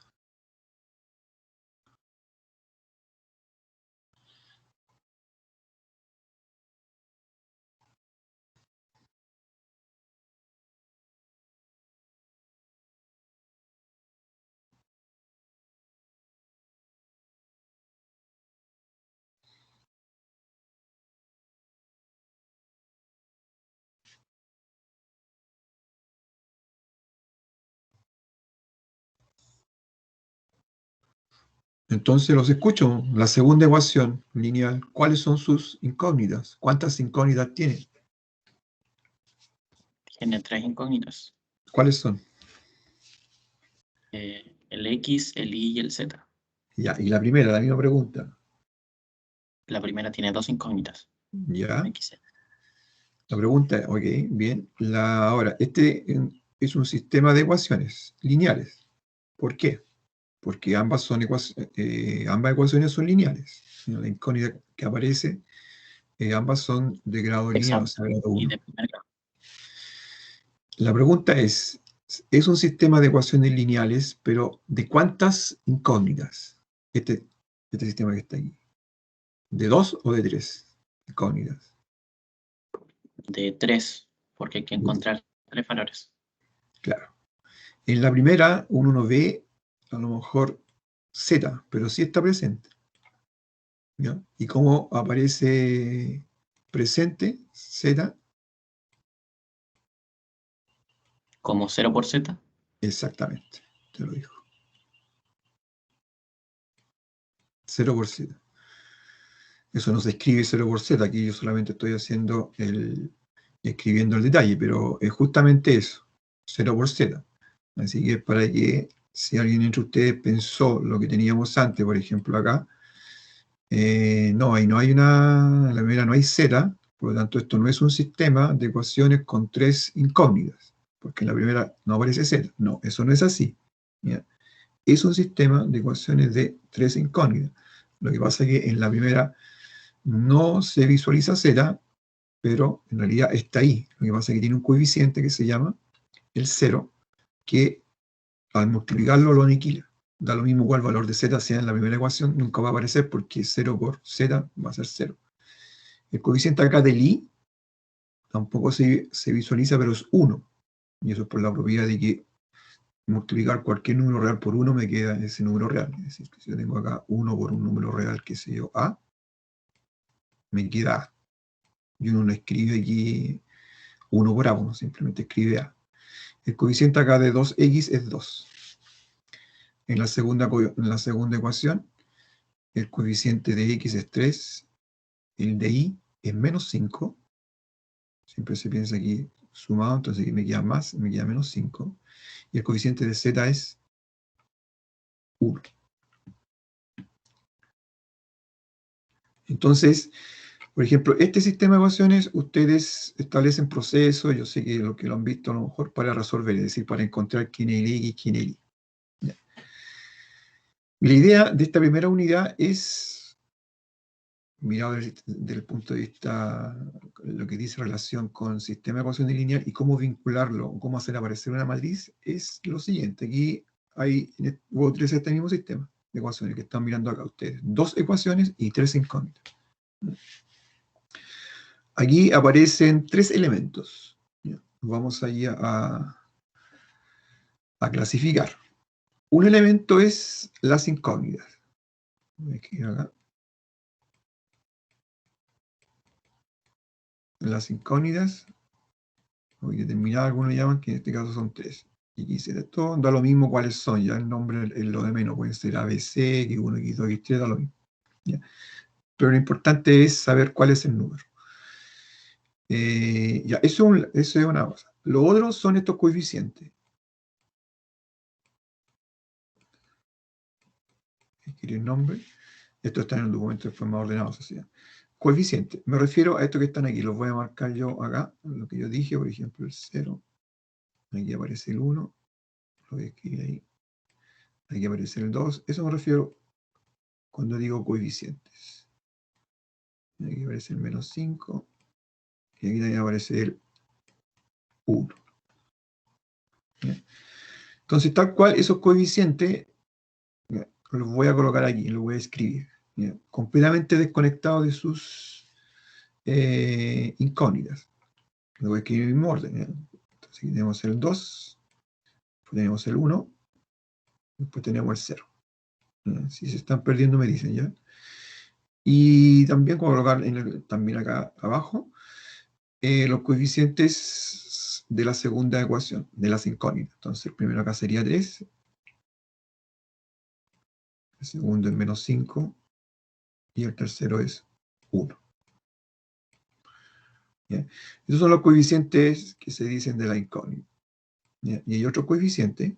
Entonces los escucho. La segunda ecuación lineal, ¿cuáles son sus incógnitas? ¿Cuántas incógnitas tiene? Tiene 3 incógnitas. ¿Cuáles son? El X, el Y y el Z. Ya, y la primera, la misma pregunta. La primera tiene 2 incógnitas. Ya, X, la pregunta, ok, bien. Ahora, es un sistema de ecuaciones lineales. ¿Por qué? Porque ambas ecuaciones son lineales. La incógnita que aparece, ambas son de grado lineal, o sea, grado y 1. de primer grado. La pregunta es un sistema de ecuaciones lineales, pero ¿de cuántas incógnitas? Este sistema que está aquí. ¿De 2 o de 3 incógnitas? De 3, porque hay que encontrar 3 valores. Claro. En la primera, uno no ve a lo mejor Z, pero sí está presente. ¿Ya? ¿Y cómo aparece presente Z? Como 0 por Z. Exactamente, te lo dijo. 0 por Z. Eso no se escribe 0 por Z, aquí yo solamente estoy escribiendo el detalle, pero es justamente eso, 0 por Z. Así que para que, si alguien entre ustedes pensó lo que teníamos antes, por ejemplo acá, no, ahí no hay en la primera no hay Z, por lo tanto esto no es un sistema de ecuaciones con 3 incógnitas, porque en la primera no aparece Z. No, eso no es así. ¿Ya? Es un sistema de ecuaciones de 3 incógnitas. Lo que pasa es que en la primera no se visualiza Z, pero en realidad está ahí. Lo que pasa es que tiene un coeficiente que se llama el 0, que al multiplicarlo lo aniquila. Da lo mismo cuál valor de Z sea en la primera ecuación, nunca va a aparecer porque 0 por Z va a ser 0. El coeficiente acá del I tampoco se visualiza, pero es 1. Y eso es por la propiedad de que multiplicar cualquier número real por 1 me queda ese número real. Es decir, que si yo tengo acá 1 por un número real, que sé yo, A, me queda A. Y uno no escribe aquí 1 por A, uno simplemente escribe A. El coeficiente acá de 2x es 2. En la segunda ecuación, el coeficiente de x es 3, el de y es menos 5. Siempre se piensa aquí sumado, entonces aquí me queda más, me queda menos 5. Y el coeficiente de z es 1. Entonces, por ejemplo, este sistema de ecuaciones, ustedes establecen procesos, yo sé que lo han visto a lo mejor, para resolver, es decir, para encontrar quién es el x y quién es el y. ¿Ya? La idea de esta primera unidad es, mirado desde el punto de vista, lo que dice relación con sistema de ecuaciones lineal y cómo vincularlo, cómo hacer aparecer una matriz, es lo siguiente. Aquí hubo tres de este mismo sistema de ecuaciones que están mirando acá ustedes. 2 ecuaciones y 3 incógnitas. Aquí aparecen 3 elementos. Vamos ahí a clasificar. Un elemento es las incógnitas. Aquí acá. Las incógnitas, hoy determinadas algunos llaman, que en este caso son 3. Y quise esto, da lo mismo cuáles son, ya el nombre es lo de menos, pueden ser ABC, X1, X2, X3, da lo mismo. ¿Ya? Pero lo importante es saber cuál es el número. Ya, eso es una cosa. Lo otro son estos coeficientes. Escribir el nombre. Esto está en el documento de forma ordenada, sociedad. Coeficiente. Me refiero a estos que están aquí. Los voy a marcar yo acá. Lo que yo dije, por ejemplo, el 0. Aquí aparece el 1. Lo voy a escribir ahí. Aquí aparece el 2. Eso me refiero cuando digo coeficientes. Aquí aparece el menos 5. Y aquí también aparece el 1. ¿Ya? Entonces, tal cual, esos coeficientes, ¿ya?, los voy a colocar aquí, los voy a escribir, ¿ya?, completamente desconectados de sus incógnitas. Lo voy a escribir en el mismo orden, ¿ya? Entonces, aquí tenemos el 2, después tenemos el 1, después tenemos el 0. ¿Ya? Si se están perdiendo, me dicen, ¿ya? Y también voy a colocar también acá abajo los coeficientes de la segunda ecuación, de las incógnitas. Entonces, el primero acá sería 3, el segundo es menos 5, y el tercero es 1. ¿Ya? Esos son los coeficientes que se dicen de la incógnita. ¿Ya? Y hay otros coeficientes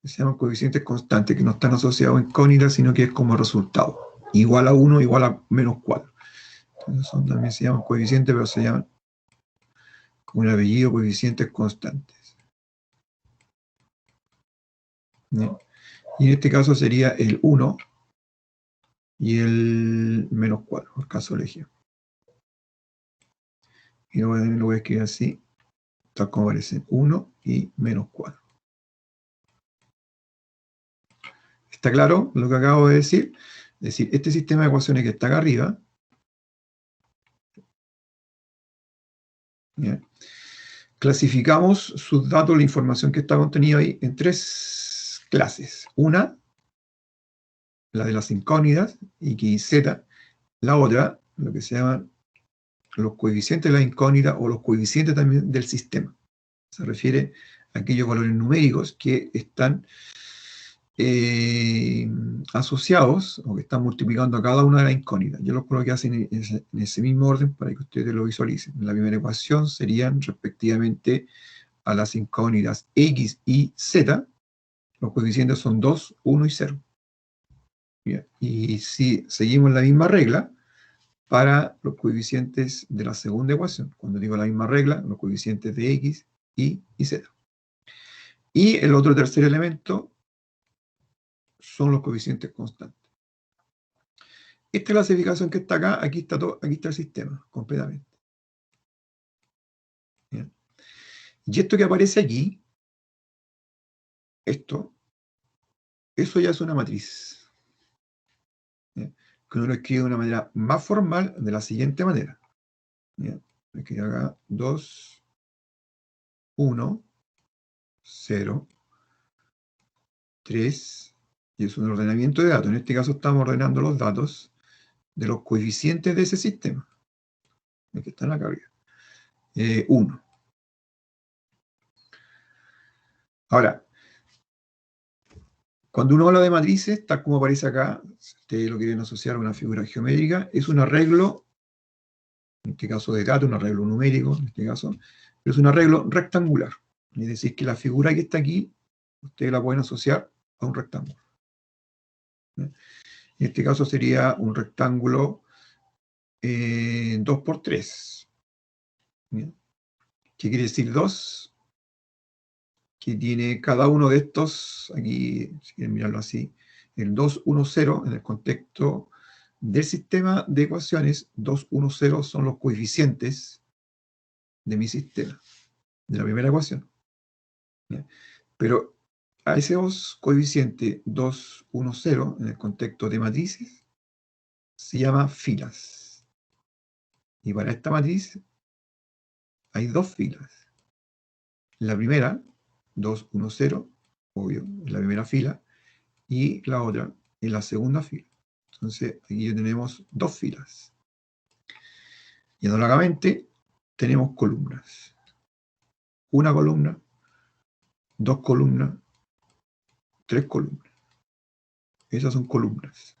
que se llaman coeficientes constantes, que no están asociados a incógnitas, sino que es como resultado. Igual a 1, igual a menos 4. Entonces también se llaman coeficientes, pero se llaman como un apellido, coeficientes constantes. ¿Ya? Y en este caso sería el 1 y el menos 4, por caso elegido. Y luego también lo voy a escribir así, tal como aparece, 1 y menos 4. ¿Está claro lo que acabo de decir? Es decir, este sistema de ecuaciones que está acá arriba, ¿ya?, clasificamos sus datos, la información que está contenida ahí, en 3 clases. Una, la de las incógnitas, X y Z. La otra, lo que se llaman los coeficientes de la incógnita o los coeficientes también del sistema. Se refiere a aquellos valores numéricos que están asociados o que están multiplicando a cada una de las incógnitas. Yo los coloqué así en ese mismo orden para que ustedes lo visualicen. En la primera ecuación serían respectivamente a las incógnitas X y Z. Los coeficientes son 2, 1 y 0. Bien. Y si seguimos la misma regla para los coeficientes de la segunda ecuación, cuando digo la misma regla, los coeficientes de X, Y y Z. Y el otro tercer elemento son los coeficientes constantes. Esta clasificación que está acá, aquí está el sistema, completamente. Bien. Y esto que aparece aquí, eso ya es una matriz. Bien. Que uno lo escribe de una manera más formal, de la siguiente manera. Bien. Aquí acá 2, 1, 0, 3, y es un ordenamiento de datos. En este caso estamos ordenando los datos de los coeficientes de ese sistema, que están acá arriba. 1. Ahora, cuando uno habla de matrices, tal como aparece acá, si ustedes lo quieren asociar a una figura geométrica, es un arreglo, en este caso de datos, un arreglo numérico, en este caso, pero es un arreglo rectangular. Es decir, que la figura que está aquí, ustedes la pueden asociar a un rectángulo. En este caso sería un rectángulo 2 por 3. ¿Qué quiere decir 2? Que tiene cada uno de estos, aquí, si quieren mirarlo así, el 2, 1, 0, en el contexto del sistema de ecuaciones, 2, 1, 0 son los coeficientes de mi sistema, de la primera ecuación. ¿Ya? Pero a esos coeficientes 2, 1, 0, en el contexto de matrices, se llama filas. Y para esta matriz hay 2 filas. La primera, 2, 1, 0, obvio, en la primera fila, y la otra en la segunda fila. Entonces, aquí ya tenemos 2 filas. Y análogamente, tenemos columnas. Una columna, 2 columnas, 3 columnas. Esas son columnas.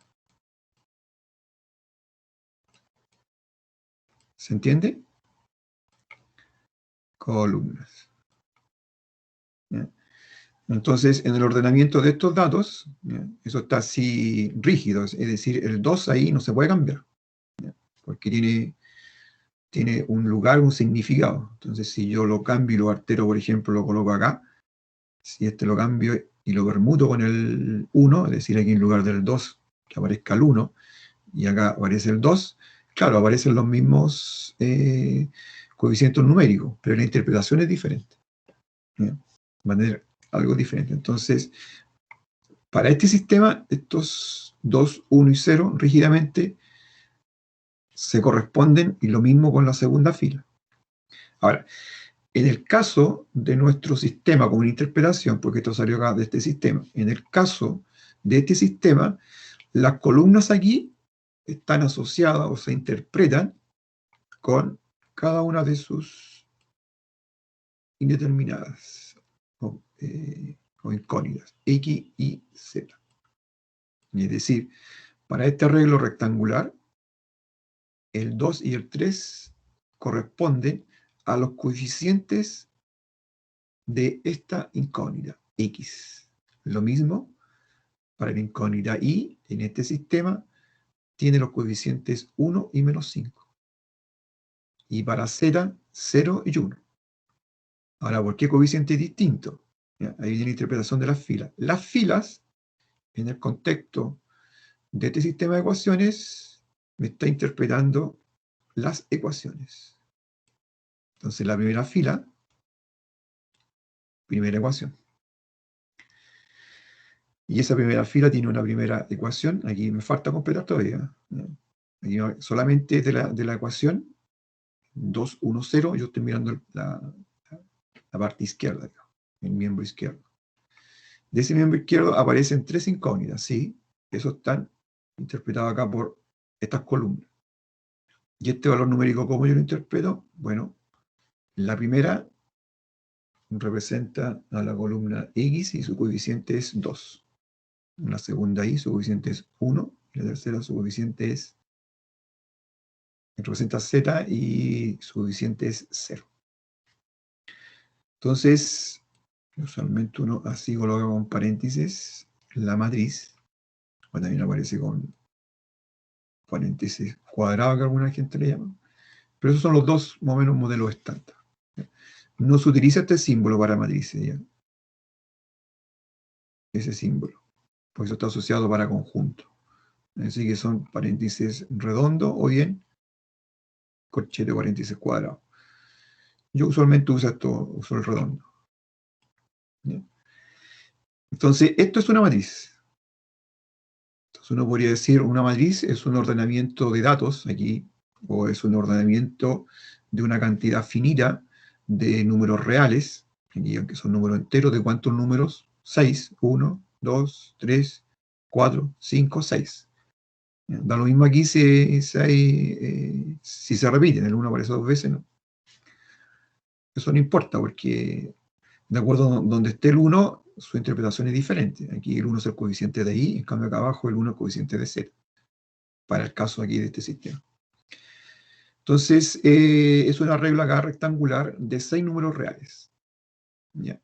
¿Se entiende? Columnas. ¿Ya? Entonces, en el ordenamiento de estos datos, ¿ya?, eso está así rígido, es decir, el 2 ahí no se puede cambiar, ¿ya?, porque tiene un lugar, un significado. Entonces, si yo lo cambio y lo altero, por ejemplo, lo coloco acá, si este lo cambio y lo permuto con el 1, es decir, aquí en lugar del 2, que aparezca el 1, y acá aparece el 2, claro, aparecen los mismos coeficientes numéricos, pero la interpretación es diferente. ¿Ya? Va a tener algo diferente. Entonces, para este sistema, estos 2, 1 y 0 rígidamente se corresponden, y lo mismo con la segunda fila. Ahora, en el caso de nuestro sistema como una interpretación, porque esto salió acá de este sistema, en el caso de este sistema, las columnas aquí están asociadas o se interpretan con cada una de sus indeterminadas o incógnitas, X y Z. Es decir, para este arreglo rectangular, el 2 y el 3 corresponden a los coeficientes de esta incógnita, X. Lo mismo para la incógnita Y, en este sistema, tiene los coeficientes 1 y menos 5. Y para Z, 0 y 1. Ahora, ¿por qué coeficiente distinto? Ahí viene la interpretación de las filas. Las filas, en el contexto de este sistema de ecuaciones, me está interpretando las ecuaciones. Entonces, la primera fila, primera ecuación. Y esa primera fila tiene una primera ecuación. Aquí me falta completar todavía. Aquí solamente de la ecuación 2, 1, 0, yo estoy mirando la parte izquierda, el miembro izquierdo. De ese miembro izquierdo aparecen 3 incógnitas, ¿sí? Esos están interpretados acá por estas columnas. ¿Y este valor numérico cómo yo lo interpreto? Bueno, la primera representa a la columna X y su coeficiente es 2. La segunda Y, su coeficiente es 1. Y la tercera, su coeficiente es, representa Z y su coeficiente es 0. Entonces, usualmente uno así coloca con paréntesis la matriz, o también aparece con paréntesis cuadrado, que alguna gente le llama. Pero esos son los dos, más o menos, modelos estándar. No se utiliza este símbolo para matrices, ¿ya? Ese símbolo, porque eso está asociado para conjunto. Así que son paréntesis redondo o bien corchete paréntesis cuadrado. Yo usualmente uso el redondo. ¿Ya? Entonces, esto es una matriz. Entonces uno podría decir, una matriz es un ordenamiento de datos aquí, o es un ordenamiento de una cantidad finita de números reales, aquí aunque son números enteros, ¿de cuántos números? 6, 1, 2, 3, 4, 5, 6. Da lo mismo aquí si se repiten, el 1 aparece 2 veces, ¿no? Eso no importa, porque de acuerdo a donde esté el 1, su interpretación es diferente. Aquí el 1 es el coeficiente de Y, en cambio acá abajo el 1 es el coeficiente de Z, para el caso aquí de este sistema. Entonces, es una regla acá rectangular de 6 números reales. ¿Ya?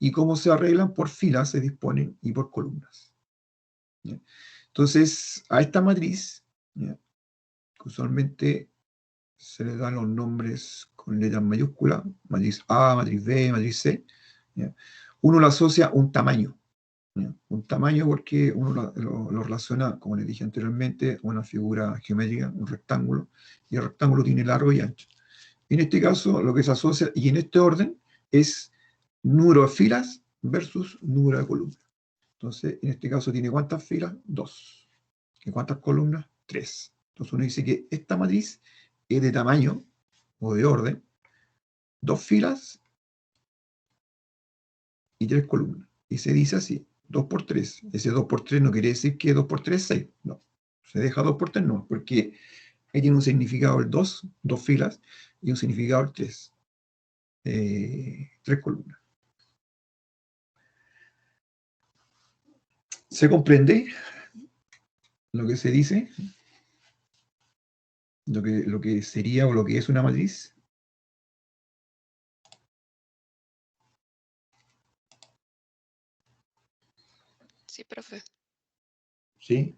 Y cómo se arreglan por filas, se disponen, y por columnas. ¿Ya? Entonces, a esta matriz, ¿ya?, que usualmente se le dan los nombres con letras mayúsculas, matriz A, matriz B, matriz C, ¿ya?, uno lo asocia a un tamaño. ¿Ya? Un tamaño porque uno lo relaciona, como les dije anteriormente, a una figura geométrica, un rectángulo, y el rectángulo tiene largo y ancho. En este caso, lo que se asocia, y en este orden, es número de filas versus número de columnas. Entonces, en este caso, ¿tiene cuántas filas? 2. ¿Y cuántas columnas? 3. Entonces uno dice que esta matriz es de tamaño o de orden 2 filas y 3 columnas. Y se dice así, 2 por 3. Ese 2 por 3 no quiere decir que 2 por 3 es 6. No. Se deja 2 por 3, no. Porque ahí tiene un significado el 2, 2 filas, y un significado el 3. 3 columnas. ¿Se comprende lo que se dice? Lo que sería o lo que es una matriz. Sí, profe. ¿Sí?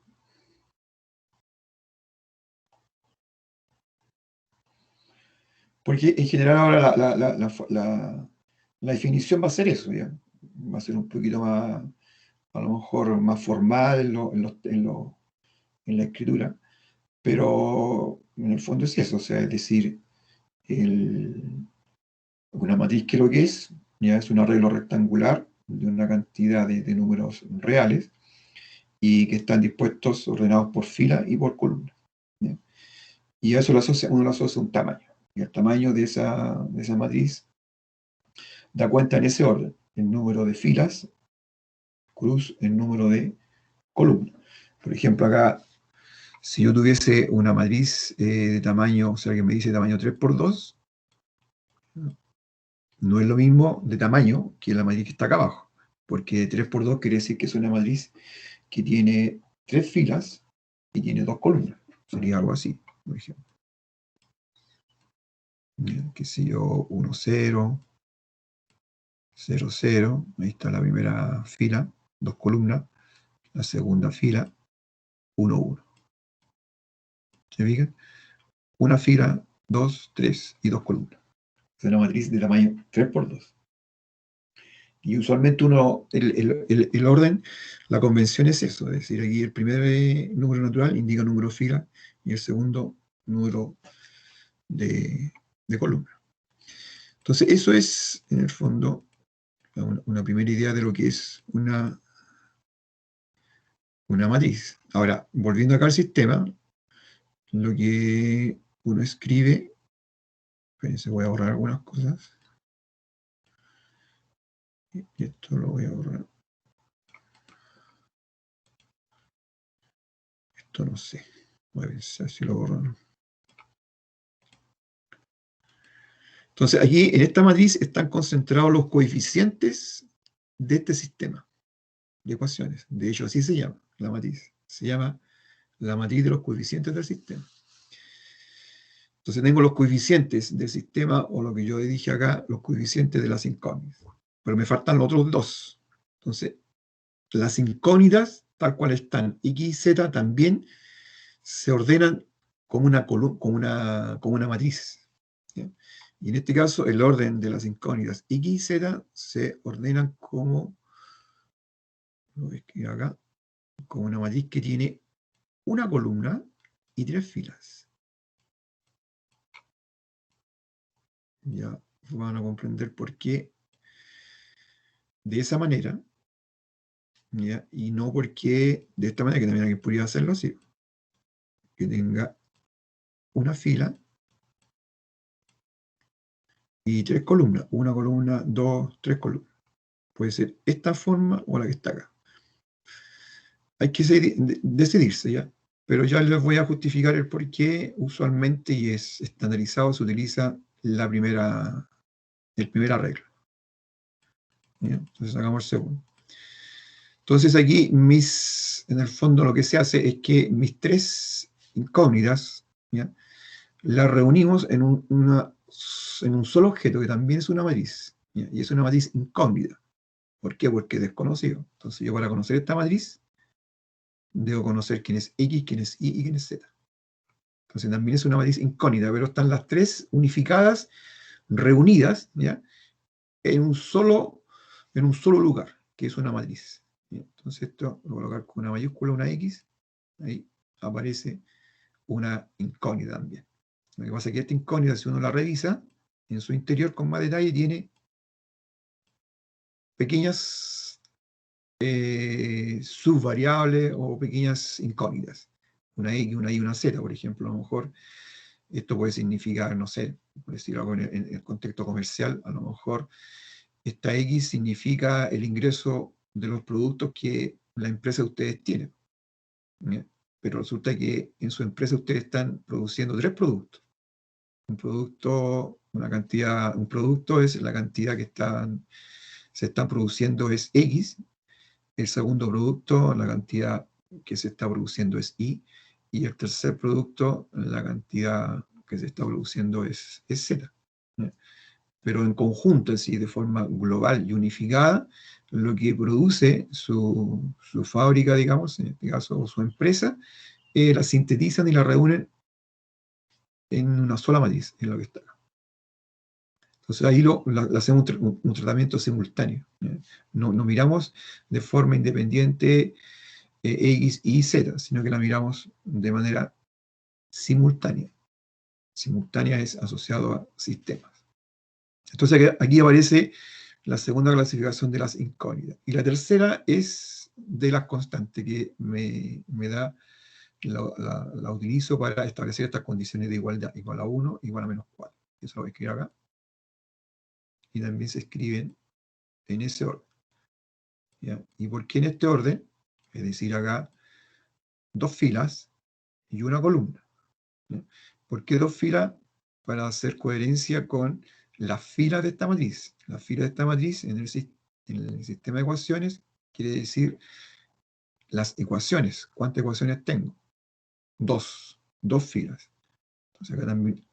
Porque en general ahora la definición va a ser eso, ¿ya? Va a ser un poquito más, a lo mejor más formal en la escritura, pero en el fondo es eso, o sea, es decir, una matriz, ¿qué es lo que es? ya es un arreglo rectangular de una cantidad de números reales y que están dispuestos, ordenados por fila y por columna. ¿Ya? Y a eso uno lo asocia a un tamaño. Y el tamaño de esa matriz da cuenta en ese orden el número de filas, cruz el número de columnas. Por ejemplo, acá, si yo tuviese una matriz de tamaño, o sea, que me dice tamaño 3×2, no es lo mismo de tamaño que la matriz que está acá abajo, porque 3×2 quiere decir que es una matriz que tiene 3 filas y tiene 2 columnas. Sería algo así, por ejemplo. Qué sé yo, 1, 0, 0, 0. Ahí está la primera fila, 2 columnas. La segunda fila, 1, 1. ¿Se fijan? Una fila, 2, 3 y 2 columnas. Es una matriz de tamaño 3×2. Y usualmente el orden, la convención es eso, es decir, aquí el primer número natural indica número de fila y el segundo número de columna. Entonces, eso es, en el fondo, una primera idea de lo que es una matriz. Ahora, volviendo acá al sistema, lo que uno escribe, espérense, voy a borrar algunas cosas. Y esto lo voy a borrar. Esto no sé. Voy a pensar si lo borro. Entonces, aquí en esta matriz están concentrados los coeficientes de este sistema de ecuaciones. De hecho, así se llama la matriz. Se llama la matriz de los coeficientes del sistema. Entonces, tengo los coeficientes del sistema, o lo que yo dije acá, los coeficientes de las incógnitas. Pero me faltan los otros dos. Entonces, las incógnitas, tal cual están X y Z, también se ordenan como una matriz. ¿Ya? Y en este caso, el orden de las incógnitas X y Z se ordenan como, lo voy a escribir acá, como una matriz que tiene una columna y 3 filas. Ya van a comprender por qué de esa manera, ¿ya? Y no porque de esta manera, que también alguien podría hacerlo así, que tenga una fila y 3 columnas, una columna, 2, 3 columnas. Puede ser esta forma o la que está acá. Hay que decidirse, ¿ya? Pero ya les voy a justificar el por qué usualmente, y es estandarizado, se utiliza el primer arreglo. ¿Ya? Entonces hagamos el segundo. Entonces aquí en el fondo lo que se hace es que mis 3 incógnitas, ¿ya?, las reunimos en un solo objeto que también es una matriz, ¿ya? Y es una matriz incógnita. ¿Por qué? Porque es desconocido. Entonces yo, para conocer esta matriz, debo conocer quién es X, quién es Y y quién es Z. Entonces también es una matriz incógnita, pero están las 3 unificadas, reunidas, ¿ya?, en un solo lugar, que es una matriz. Entonces esto lo voy a colocar con una mayúscula, una X, ahí aparece una incógnita también. Lo que pasa es que esta incógnita, si uno la revisa, en su interior con más detalle, tiene pequeñas subvariables o pequeñas incógnitas. Una X, una Y, una Z, por ejemplo. A lo mejor esto puede significar, no sé, por decirlo algo en el contexto comercial, a lo mejor esta X significa el ingreso de los productos que la empresa de ustedes tiene. ¿Ya? Pero resulta que en su empresa ustedes están produciendo 3 productos. Un producto es la cantidad que se están produciendo es X. El segundo producto, la cantidad que se está produciendo es Y. Y el tercer producto, la cantidad que se está produciendo es Z. ¿Ya? Pero en conjunto, así de forma global y unificada, lo que produce su fábrica, digamos, en este caso, o su empresa, la sintetizan y la reúnen en una sola matriz, en lo que está acá. Entonces ahí le hacemos un tratamiento simultáneo. No miramos de forma independiente X y Z, sino que la miramos de manera simultánea. Simultánea es asociado a sistemas. Entonces aquí aparece La segunda clasificación de las incógnitas. Y la tercera es de las constantes, que me da, la utilizo para establecer estas condiciones de igualdad. Igual a 1, igual a menos 4. Eso lo voy a escribir acá. Y también se escriben en ese orden. ¿Ya? ¿Y por qué en este orden? Es decir, acá 2 filas y una columna. ¿Ya? ¿Por qué 2 filas? Para hacer coherencia con las filas de esta matriz. Las filas de esta matriz en el sistema de ecuaciones quiere decir las ecuaciones. ¿Cuántas ecuaciones tengo? 2 filas. Entonces acá también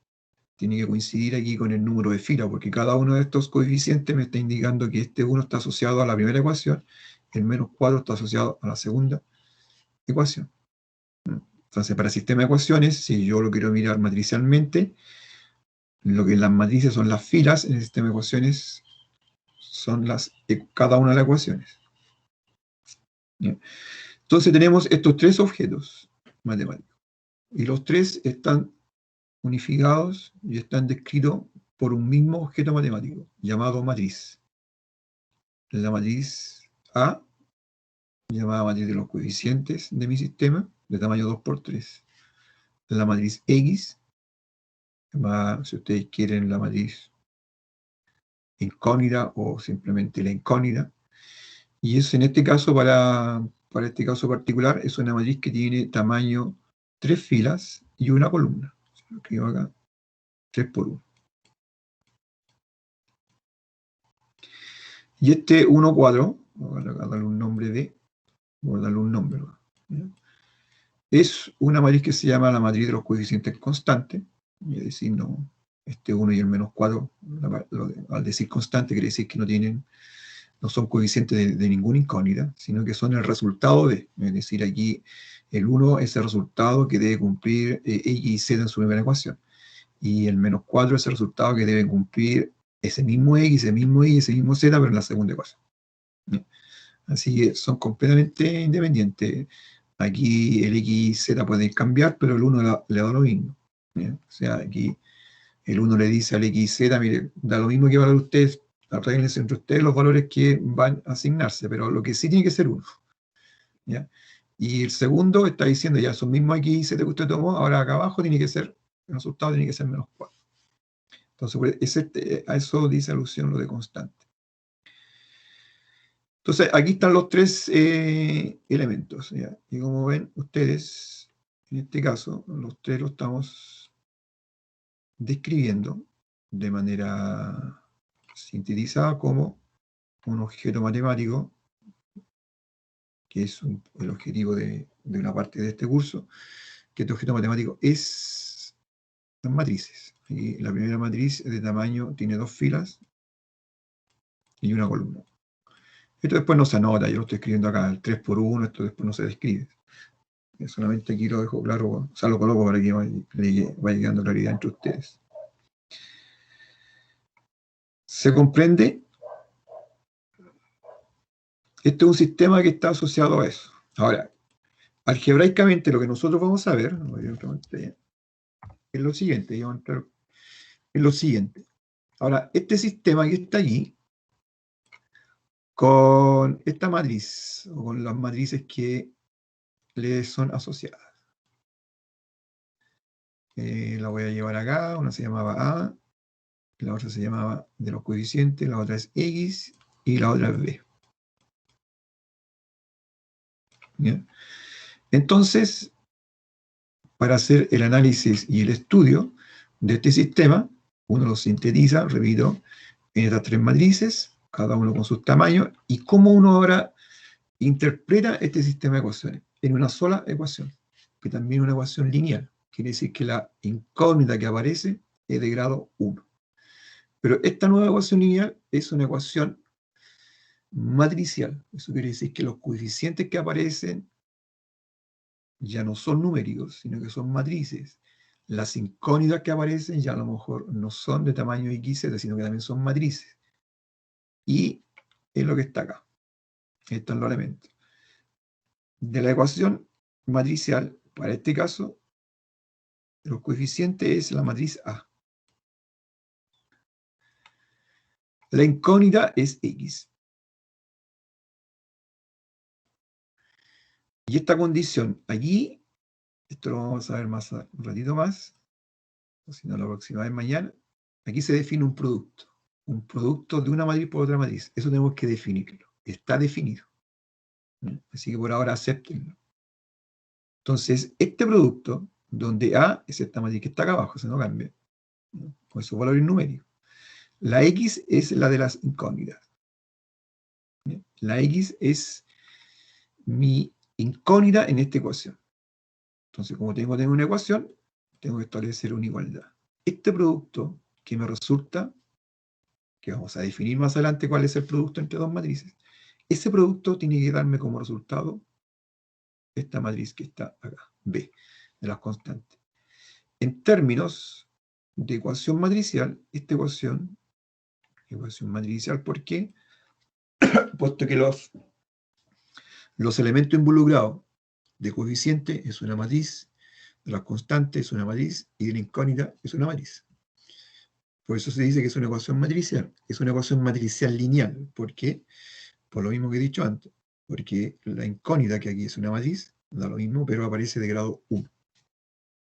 tiene que coincidir aquí con el número de filas, porque cada uno de estos coeficientes me está indicando que este 1 está asociado a la primera ecuación, el menos 4 está asociado a la segunda ecuación. Entonces, para el sistema de ecuaciones, si yo lo quiero mirar matricialmente, lo que las matrices son las filas en el sistema de ecuaciones, son cada una de las ecuaciones. ¿Bien? Entonces tenemos estos 3 objetos matemáticos. Y los 3 están unificados y están descritos por un mismo objeto matemático, llamado matriz. La matriz A, llamada matriz de los coeficientes de mi sistema, de tamaño 2×3. La matriz X, llamada, si ustedes quieren, la matriz incógnita o simplemente la incógnita. Y eso en este caso, para este caso particular, es una matriz que tiene tamaño 3 filas y una columna. Lo escribo acá, 3×1. Y este 1,4, voy a darle un nombre ¿ya? Es una matriz que se llama la matriz de los coeficientes constantes, es decir, no, este 1 y el menos 4, al decir constante quiere decir que no son coeficientes de ninguna incógnita, sino que son el resultado de, es decir, aquí el 1 es el resultado que debe cumplir X y Z en su primera ecuación, y el menos 4 es el resultado que debe cumplir ese mismo X, ese mismo Y, ese mismo Z, pero en la segunda ecuación. ¿Bien? Así que son completamente independientes. Aquí el X y Z pueden cambiar, pero el 1 le da lo mismo. ¿Bien? O sea, aquí el 1 le dice al X y Z, mire, da lo mismo que valor ustedes, arréglense entre ustedes los valores que van a asignarse, pero lo que sí tiene que ser 1. ¿Ya? Y el segundo está diciendo, ya, esos mismos X y Z que usted tomó, ahora acá abajo tiene que ser, el resultado tiene que ser menos 4. Entonces, a eso dice alusión lo de constante. Entonces, aquí están los 3 elementos. ¿Ya? Y como ven ustedes, en este caso, los 3 los estamos describiendo de manera sintetizada como un objeto matemático, que es el objetivo de una parte de este curso, que este objeto matemático es las matrices. Y la primera matriz de tamaño tiene 2 filas y una columna. Esto después no se anota, yo lo estoy escribiendo acá, el 3×1, esto después no se describe. Solamente aquí lo dejo claro, o sea, lo coloco para que vaya quedando claridad entre ustedes. ¿Se comprende? Este es un sistema que está asociado a eso. Ahora, algebraicamente lo que nosotros vamos a ver, es lo siguiente, Ahora, este sistema que está allí, con esta matriz, o con las matrices que le son asociadas. La voy a llevar acá, una se llamaba A, la otra se llamaba de los coeficientes, la otra es X y la otra es B. ¿Bien? Entonces, para hacer el análisis y el estudio de este sistema, uno lo sintetiza, repito, en estas 3 matrices, cada uno con sus tamaños, y cómo uno ahora interpreta este sistema de ecuaciones en una sola ecuación, que también es una ecuación lineal. Quiere decir que la incógnita que aparece es de grado 1. Pero esta nueva ecuación lineal es una ecuación matricial. Eso quiere decir que los coeficientes que aparecen ya no son numéricos, sino que son matrices. Las incógnitas que aparecen ya a lo mejor no son de tamaño XZ, sino que también son matrices. Y es lo que está acá. Estos son los elementos. De la ecuación matricial, para este caso, los coeficientes es la matriz A. La incógnita es X. Y esta condición allí, esto lo vamos a ver más un ratito más, o si no la próxima vez mañana, aquí se define un producto de una matriz por otra matriz. Eso tenemos que definirlo. Está definido. Así que por ahora acéptenlo. Entonces, este producto, donde A es esta matriz que está acá abajo, se no cambia, con su valor numérico. La X es la de las incógnitas. La X es mi incógnita en esta ecuación. Entonces, como tengo que tener una ecuación, tengo que establecer una igualdad. Este producto que me resulta, que vamos a definir más adelante cuál es el producto entre dos matrices, ese producto tiene que darme como resultado esta matriz que está acá, B, de las constantes. En términos de ecuación matricial, esta ecuación matricial, ¿por qué? Puesto que los elementos involucrados de coeficiente es una matriz, de las constantes es una matriz, y de la incógnita es una matriz. Por eso se dice que es una ecuación matricial. Es una ecuación matricial lineal. ¿Por qué? Por lo mismo que he dicho antes. Porque la incógnita, que aquí es una matriz, da lo mismo, pero aparece de grado 1.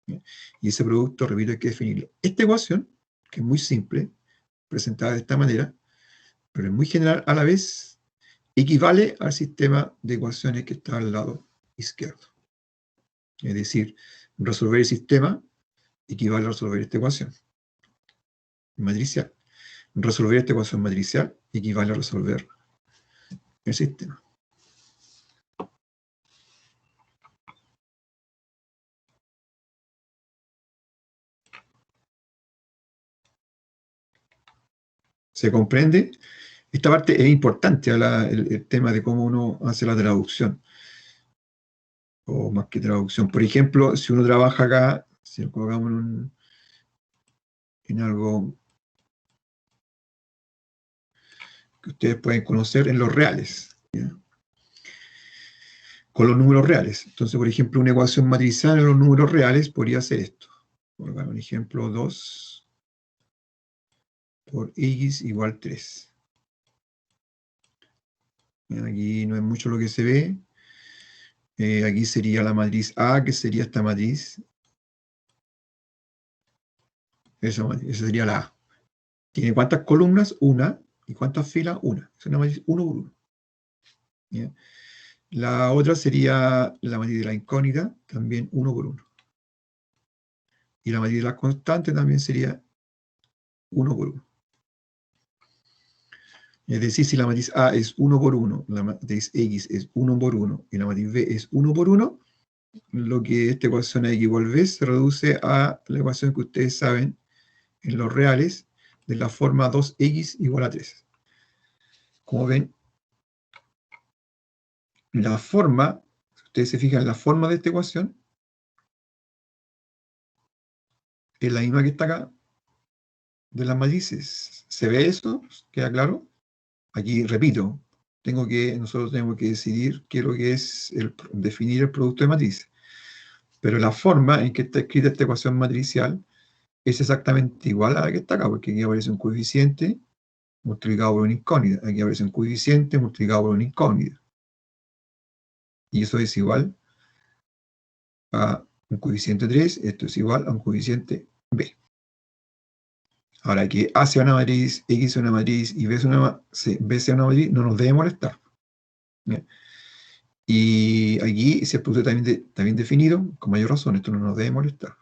¿Bien? Y ese producto, repito, hay que definirlo. Esta ecuación, que es muy simple, presentada de esta manera, pero es muy general a la vez, equivale al sistema de ecuaciones que está al lado izquierdo. Es decir, resolver el sistema equivale a resolver esta ecuación matricial. Resolver esta ecuación matricial equivale a resolver el sistema. ¿Se comprende? Esta parte es importante, el tema de cómo uno hace la traducción. O más que traducción. Por ejemplo, si uno trabaja acá, si lo colocamos en algo que ustedes pueden conocer en los reales, ¿ya? Con los números reales. Entonces, por ejemplo, una ecuación matricial en los números reales podría ser esto. Por un ejemplo, 2 por X igual 3. Aquí no es mucho lo que se ve. Aquí sería la matriz A, que sería esta matriz. Esa sería la A. ¿Tiene cuántas columnas? Una. ¿Y cuántas filas? Una. Es una matriz 1 por 1. ¿Ya? La otra sería la matriz de la incógnita, también 1 por 1. Y la matriz de la constante también sería 1 por 1. Es decir, si la matriz A es 1 por 1, la matriz X es 1 por 1 y la matriz B es 1 por 1, lo que esta ecuación X igual B se reduce a la ecuación que ustedes saben en los reales de la forma 2X igual a 3. Como ven, la forma, si ustedes se fijan en la forma de esta ecuación, es la misma que está acá de las matrices. ¿Se ve eso? ¿Queda claro? Aquí, repito, nosotros tenemos que decidir qué es lo que es definir el producto de matriz. Pero la forma en que está escrita esta ecuación matricial es exactamente igual a la que está acá, porque aquí aparece un coeficiente multiplicado por una incógnita. Aquí aparece un coeficiente multiplicado por una incógnita. Y eso es igual a un coeficiente 3, esto es igual a un coeficiente B. Ahora, que A sea una matriz, X sea una matriz y B sea una matriz, no nos debe molestar. ¿Bien? Y aquí, si el producto está bien definido, con mayor razón, esto no nos debe molestar.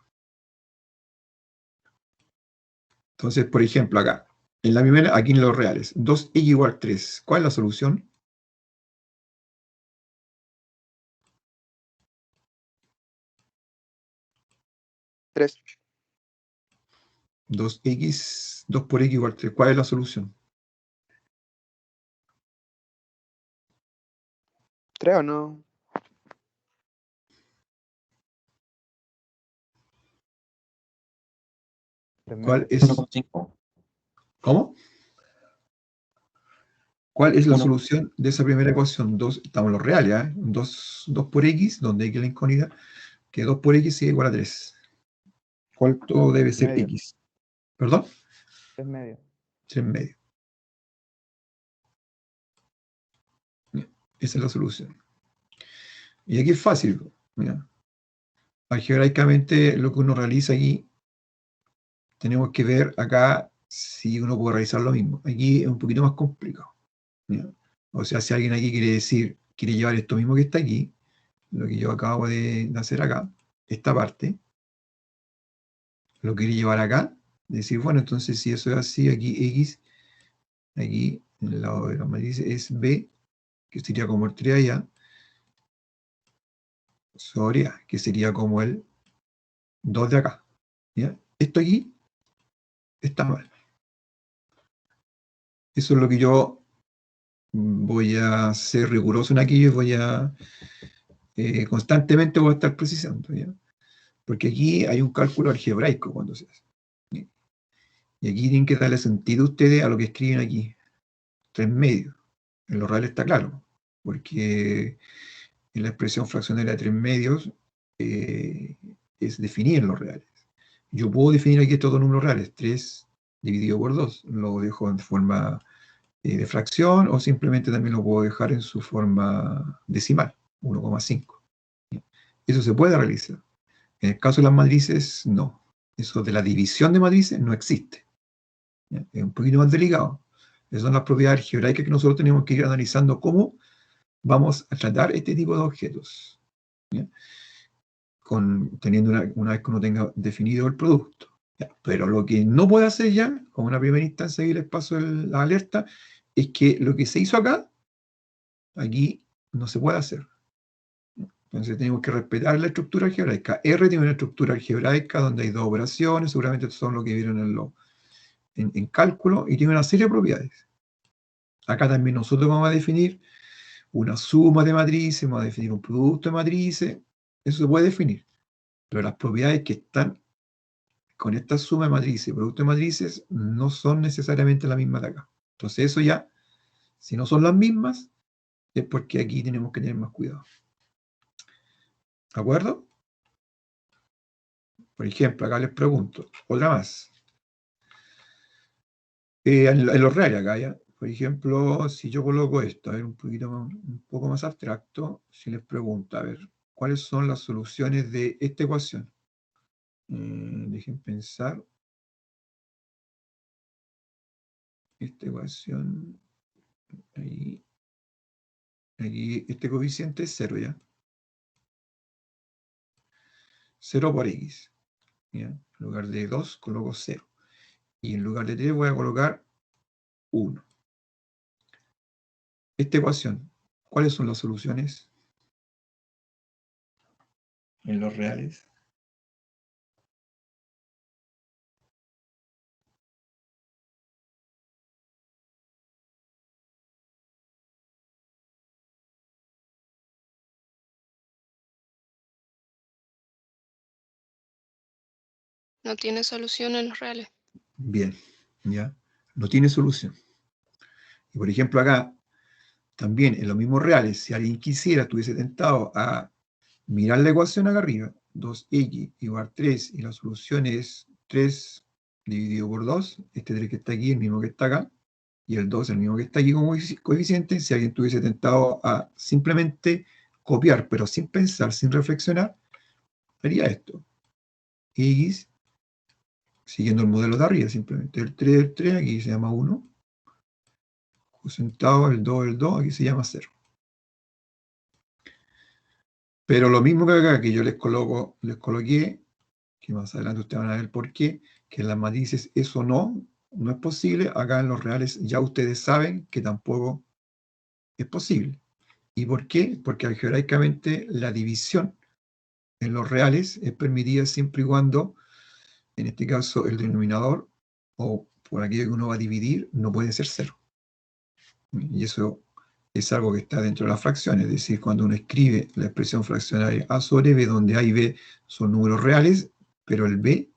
Entonces, por ejemplo, acá, en la primera, aquí en los reales, 2x igual 3. ¿Cuál es la solución? Tres. 2 por x igual 3. ¿Cuál es la solución? 3 o no. ¿Cuál es? 1,5. ¿Cómo? ¿Cuál es la Uno. solución de esa primera ecuación? Estamos en los reales, ¿eh? 2 por x, donde x es la incógnita, que 2 por x es igual a 3. ¿Cuánto debe ser Medio. x? ¿Perdón? 3 medio. 3 medio. Esa es la solución. Y aquí es fácil. Mira. Algebraicamente lo que uno realiza aquí, tenemos que ver acá si uno puede realizar lo mismo. Aquí es un poquito más complicado. ¿Ya? O sea, si alguien aquí quiere llevar esto mismo que está aquí, lo que yo acabo de hacer acá, esta parte, lo quiere llevar acá, decir, bueno, entonces si eso es así, aquí X, aquí en el lado de la matriz es B, que sería como el 3 allá, sobre A, que sería como el 2 de acá. ¿Ya? Esto aquí está mal. Eso es lo que yo voy a ser riguroso en aquello y voy a constantemente voy a estar precisando, ¿ya? Porque aquí hay un cálculo algebraico cuando se hace. ¿Ya? Y aquí tienen que darle sentido ustedes a lo que escriben aquí. 3 medios. En lo real está claro, porque en la expresión fraccionaria de 3 medios es definir en los reales. Yo puedo definir aquí estos dos números reales, 3 dividido por 2, lo dejo en forma de fracción, o simplemente también lo puedo dejar en su forma decimal, 1,5. Eso se puede realizar. En el caso de las matrices, no. Eso de la división de matrices no existe. ¿Ya? Es un poquito más delicado. Esas son las propiedades algebraicas que nosotros tenemos que ir analizando cómo vamos a tratar este tipo de objetos. ¿Ya? Teniendo una vez que uno tenga definido el producto. ¿Ya? Pero lo que no puede hacer ya, como una primera instancia y les paso la alerta, es que lo que se hizo acá, aquí no se puede hacer. Entonces tenemos que respetar la estructura algebraica. R tiene una estructura algebraica donde hay dos operaciones, seguramente son lo que vieron en cálculo, y tiene una serie de propiedades. Acá también nosotros vamos a definir una suma de matrices, vamos a definir un producto de matrices, eso se puede definir. Pero las propiedades que están con esta suma de matrices y producto de matrices no son necesariamente las mismas de acá. Entonces eso ya, si no son las mismas, es porque aquí tenemos que tener más cuidado. ¿De acuerdo? Por ejemplo, acá les pregunto, otra más. En los reales acá, ¿ya? Por ejemplo, si yo coloco esto, a ver, un poco más abstracto, si les pregunto, a ver, ¿cuáles son las soluciones de esta ecuación? Dejen pensar. Esta ecuación, ahí, aquí, este coeficiente es 0, ¿ya? 0 por x. ¿Ya? En lugar de 2 coloco 0. Y en lugar de 3 voy a colocar 1. Esta ecuación, ¿cuáles son las soluciones en los reales? No tiene solución en los reales. Bien, ¿ya? No tiene solución. Y por ejemplo acá, también en los mismos reales, si alguien quisiera, estuviese tentado a mirar la ecuación acá arriba, 2x igual a 3, y la solución es 3 dividido por 2, este 3 que está aquí, el mismo que está acá, y el 2 el mismo que está aquí como coeficiente, si alguien estuviese tentado a simplemente copiar, pero sin pensar, sin reflexionar, haría esto. X, siguiendo el modelo de arriba, simplemente el 3, aquí se llama 1, cosentado, el 2, aquí se llama 0. Pero lo mismo que acá, que yo les coloqué, que más adelante ustedes van a ver por qué, que en las matrices eso no es posible, acá en los reales ya ustedes saben que tampoco es posible. ¿Y por qué? Porque algebraicamente la división en los reales es permitida siempre y cuando, en este caso, el denominador, o por aquello que uno va a dividir, no puede ser 0. Y eso es algo que está dentro de la fracción, es decir, cuando uno escribe la expresión fraccionaria A sobre B, donde A y B son números reales, pero el B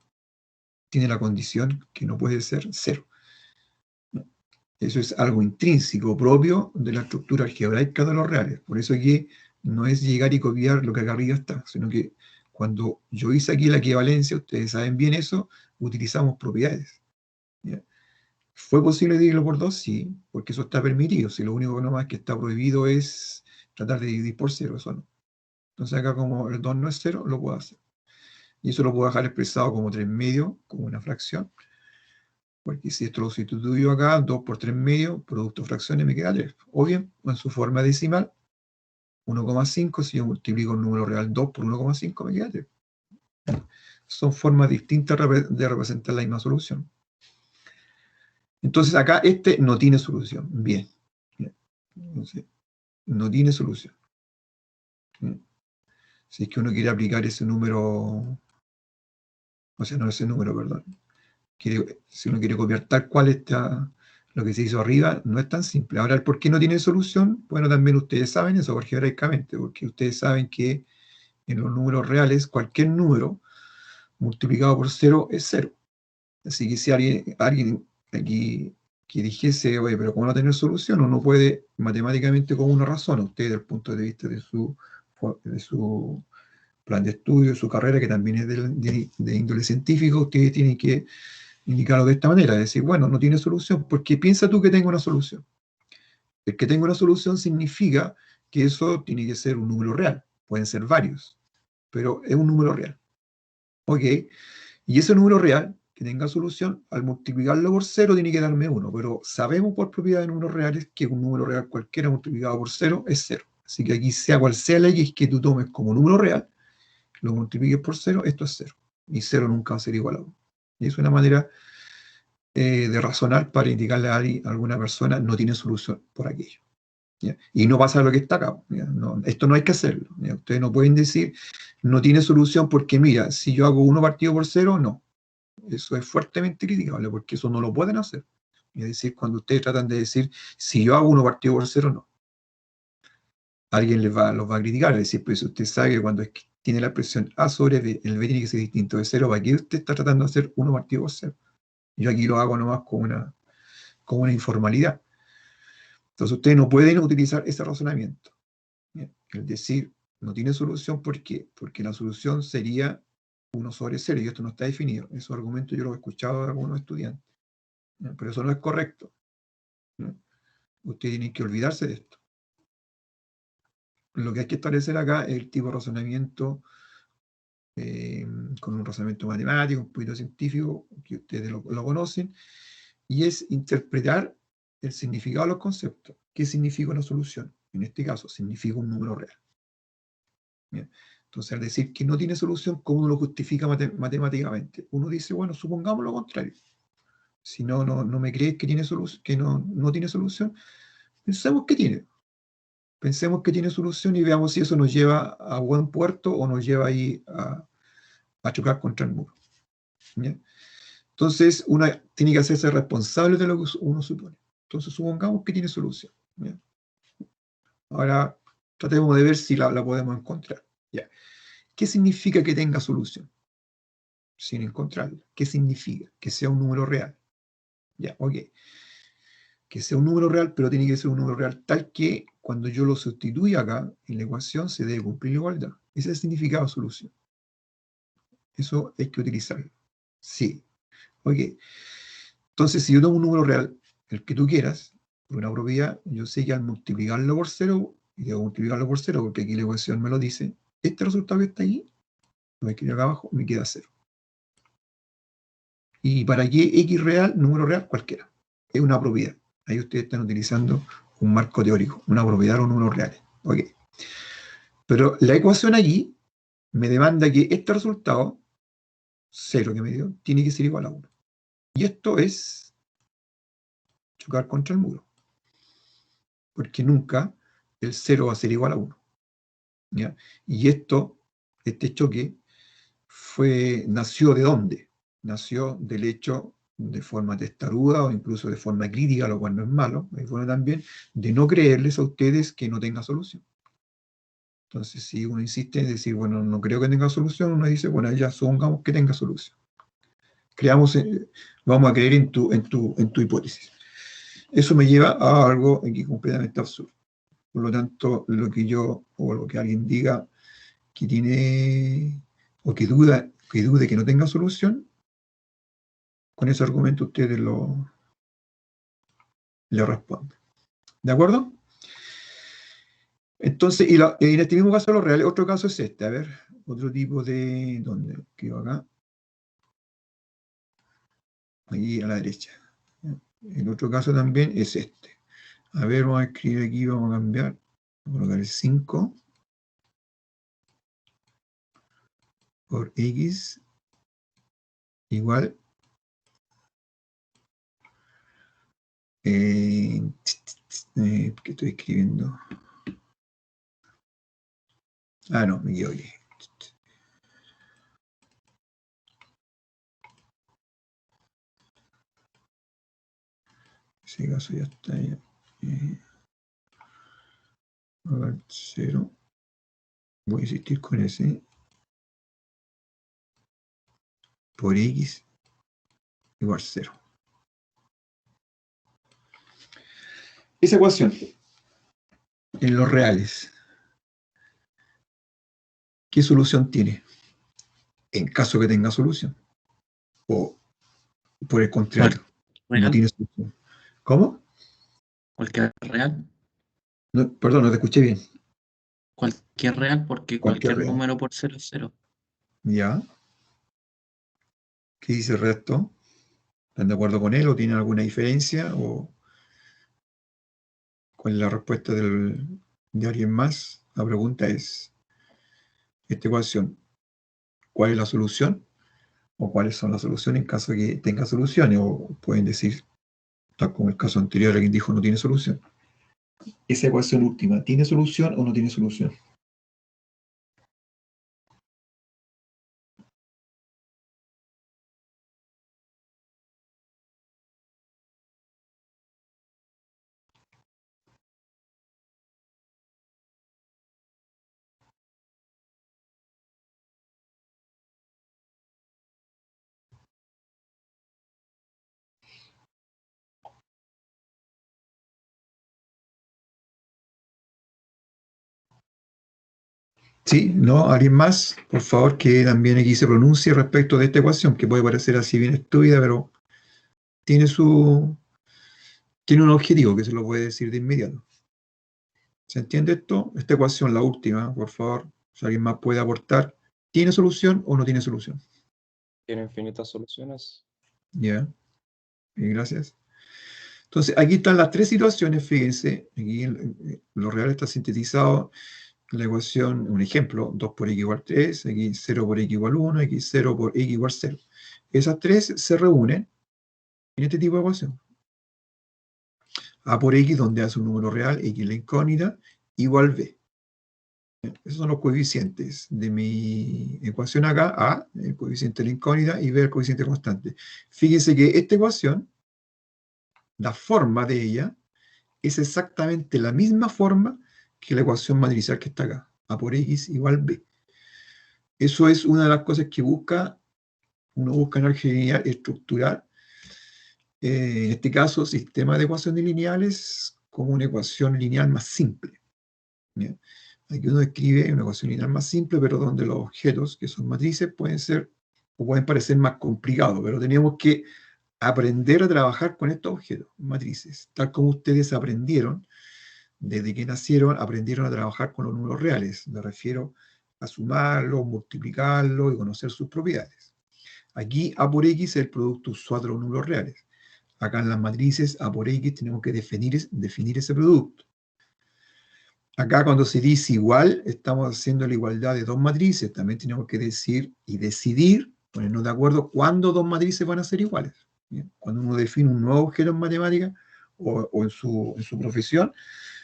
tiene la condición que no puede ser 0. Eso es algo intrínseco, propio de la estructura algebraica de los reales. Por eso que no es llegar y copiar lo que acá arriba está, sino que cuando yo hice aquí la equivalencia, ustedes saben bien eso, utilizamos propiedades. ¿Ya? ¿Fue posible dividirlo por 2? Sí, porque eso está permitido. Si lo único nomás que está prohibido es tratar de dividir por 0, eso no. Entonces acá como el 2 no es 0, lo puedo hacer. Y eso lo puedo dejar expresado como 3 medios, como una fracción. Porque si esto lo sustituyo acá, 2 por 3 medios, producto de fracciones me queda 3. O bien, en su forma decimal, 1,5, si yo multiplico el número real 2 por 1,5 me queda 3. Son formas distintas de representar la misma solución. Entonces acá este no tiene solución. Bien. Entonces, no tiene solución. Si es que uno quiere aplicar ese número, o sea, no ese número, perdón. Si uno quiere copiar tal cual está lo que se hizo arriba, no es tan simple. Ahora, el por qué no tiene solución, bueno, también ustedes saben eso algebraicamente, porque ustedes saben que en los números reales, cualquier número multiplicado por 0 es 0. Así que si alguien aquí que dijese, oye, pero ¿cómo no tener solución? Uno puede matemáticamente, como uno razona, usted desde el punto de vista de su plan de estudio, de su carrera, que también es de índole científico, ustedes tienen que indicarlo de esta manera, decir, bueno, no tiene solución, porque piensa tú que tengo una solución. El que tengo una solución significa que eso tiene que ser un número real, pueden ser varios, pero es un número real. Ok, y ese número real que tenga solución, al multiplicarlo por 0 tiene que darme 1, pero sabemos por propiedad de números reales que un número real cualquiera multiplicado por 0 es 0. Así que aquí sea cual sea la x que tú tomes como número real, lo multipliques por 0, esto es 0. Y 0 nunca va a ser igual a 1. Y es una manera de razonar para indicarle a alguna persona no tiene solución por aquello. ¿Ya? Y no pasa lo que está acá. No, esto no hay que hacerlo. ¿Ya? Ustedes no pueden decir no tiene solución porque mira, si yo hago 1 partido por 0, no. Eso es fuertemente criticable porque eso no lo pueden hacer. Es decir, cuando ustedes tratan de decir si yo hago 1 partido por 0, no. Alguien los va a criticar, es decir, pues usted sabe que cuando tiene la expresión A sobre B, el B tiene que ser distinto de 0, ¿para qué usted está tratando de hacer 1 partido por 0? Yo aquí lo hago nomás como una informalidad. Entonces ustedes no pueden utilizar ese razonamiento. ¿Bien? Es decir, no tiene solución, ¿por qué? Porque la solución sería 1 sobre 0, y esto no está definido. Esos argumentos yo los he escuchado de algunos estudiantes. ¿Bien? Pero eso no es correcto. ¿Bien? Ustedes tienen que olvidarse de esto. Lo que hay que establecer acá es el tipo de razonamiento con un razonamiento matemático, un poquito científico, que ustedes lo conocen, y es interpretar el significado de los conceptos. ¿Qué significa una solución? En este caso, significa un número real. Bien. Entonces, al decir que no tiene solución, ¿cómo uno lo justifica matemáticamente? Uno dice, bueno, supongamos lo contrario. Si no me crees que tiene solución, que no tiene solución, pensemos que tiene. Pensemos que tiene solución y veamos si eso nos lleva a buen puerto o nos lleva ahí a chocar contra el muro. ¿Bien? Entonces, uno tiene que hacerse responsable de lo que uno supone. Entonces, supongamos que tiene solución. ¿Bien? Ahora, tratemos de ver si la podemos encontrar. ¿Ya? ¿Qué significa que tenga solución? Sin encontrarla. ¿Qué significa? Que sea un número real. Ya, ok. Que sea un número real, pero tiene que ser un número real tal que cuando yo lo sustituya acá en la ecuación se debe cumplir la igualdad. Ese es el significado de solución. Eso hay que utilizarlo. Sí. Ok. Entonces, si yo tomo un número real, el que tú quieras, por una propiedad, yo sé que al multiplicarlo por 0, y debo multiplicarlo por 0 porque aquí la ecuación me lo dice, este resultado que está ahí, lo que escribo acá abajo, me queda 0. ¿Y para qué x real, número real? Cualquiera. Es una propiedad. Ahí ustedes están utilizando un marco teórico, una propiedad o números reales. Ok. Pero la ecuación aquí me demanda que este resultado, 0 que me dio, tiene que ser igual a 1. Y esto es chocar contra el muro. Porque nunca el 0 va a ser igual a 1. ¿Ya? Y este choque, nació ¿de dónde? Nació del hecho, de forma testaruda o incluso de forma crítica, lo cual no es malo, es bueno también, de no creerles a ustedes que no tenga solución. Entonces, si uno insiste en decir, bueno, no creo que tenga solución, uno dice, bueno, ya supongamos que tenga solución. Vamos a creer en tu hipótesis. Eso me lleva a algo aquí completamente absurdo. Por lo tanto, lo que alguien diga que tiene, o que dude que no tenga solución, con ese argumento ustedes le responden. ¿De acuerdo? Entonces, en este mismo caso de los reales, otro caso es este. A ver, otro tipo de... ¿Dónde? Quedo acá. Aquí a la derecha. El otro caso también es este. A ver, vamos a escribir aquí, vamos a cambiar. Vamos a colocar el 5 por x igual ¿qué estoy escribiendo? Ah, no, me equivoqué. Ese caso ya está ya. 0. Voy a insistir con ese. Por x igual 0. Esa ecuación, en los reales, ¿qué solución tiene? En caso que tenga solución. O, por el contrario, no ¿Real? tiene solución. ¿Cómo? Cualquier real. No, perdón, no te escuché bien. Cualquier real, porque Cualquier cualquier real. número por 0 es 0. ¿Ya? ¿Qué dice el resto? ¿Están de acuerdo con él o tienen alguna diferencia? ¿O cuál es la respuesta de alguien más? La pregunta es, esta ecuación, ¿cuál es la solución? ¿O cuáles son las soluciones en caso de que tenga soluciones? O pueden decir, tal como el caso anterior, alguien dijo no tiene solución. Esa ecuación última, ¿tiene solución o no tiene solución? Sí, ¿no? ¿Alguien más? Por favor, que también aquí se pronuncie respecto de esta ecuación, que puede parecer así bien estúpida, pero tiene tiene un objetivo que se lo puede decir de inmediato. ¿Se entiende esto? Esta ecuación, la última, por favor, si alguien más puede aportar, ¿tiene solución o no tiene solución? Tiene infinitas soluciones. Ya, bien, gracias. Entonces, aquí están las tres situaciones, fíjense, aquí lo real está sintetizado en la ecuación, un ejemplo, 2 por x igual 3, aquí 0 por x igual 1, aquí 0 por x igual 0. Esas tres se reúnen en este tipo de ecuación. A por x, donde hace un número real, x la incógnita, igual b. Esos son los coeficientes de mi ecuación acá, A, el coeficiente de la incógnita, y B, el coeficiente constante. Fíjense que esta ecuación, la forma de ella, es exactamente la misma forma que la ecuación matricial que está acá. A por x igual b. Eso es una de las cosas que uno busca en álgebra lineal estructural. En este caso, sistema de ecuaciones lineales como una ecuación lineal más simple. ¿Ya? Aquí uno escribe una ecuación lineal más simple, pero donde los objetos, que son matrices, pueden ser o pueden parecer más complicados, pero tenemos que aprender a trabajar con estos objetos, matrices, tal como ustedes aprendieron, desde que nacieron, aprendieron a trabajar con los números reales. Me refiero a sumarlos, multiplicarlos y conocer sus propiedades. Aquí A por X es el producto usual de los números reales. Acá en las matrices A por X tenemos que definir ese producto. Acá cuando se dice igual, estamos haciendo la igualdad de dos matrices. También tenemos que decir y decidir, ponernos de acuerdo cuándo dos matrices van a ser iguales. ¿Bien? Cuando uno define un nuevo objeto en matemática o en su profesión,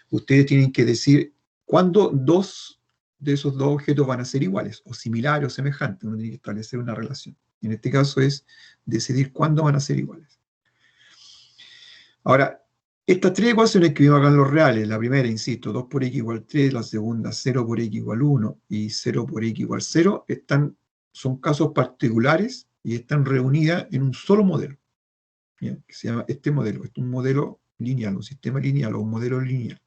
ustedes tienen que decir cuándo dos de esos dos objetos van a ser iguales, o similares o semejantes. Uno tiene que establecer una relación. Y en este caso es decidir cuándo van a ser iguales. Ahora, estas tres ecuaciones que vimos acá en los reales, la primera, insisto, 2 por x igual 3, la segunda, 0 por x igual 1 y 0 por x igual 0, son casos particulares y están reunidas en un solo modelo. ¿Bien? Que se llama este modelo. Es un modelo lineal, un sistema lineal o un modelo lineal.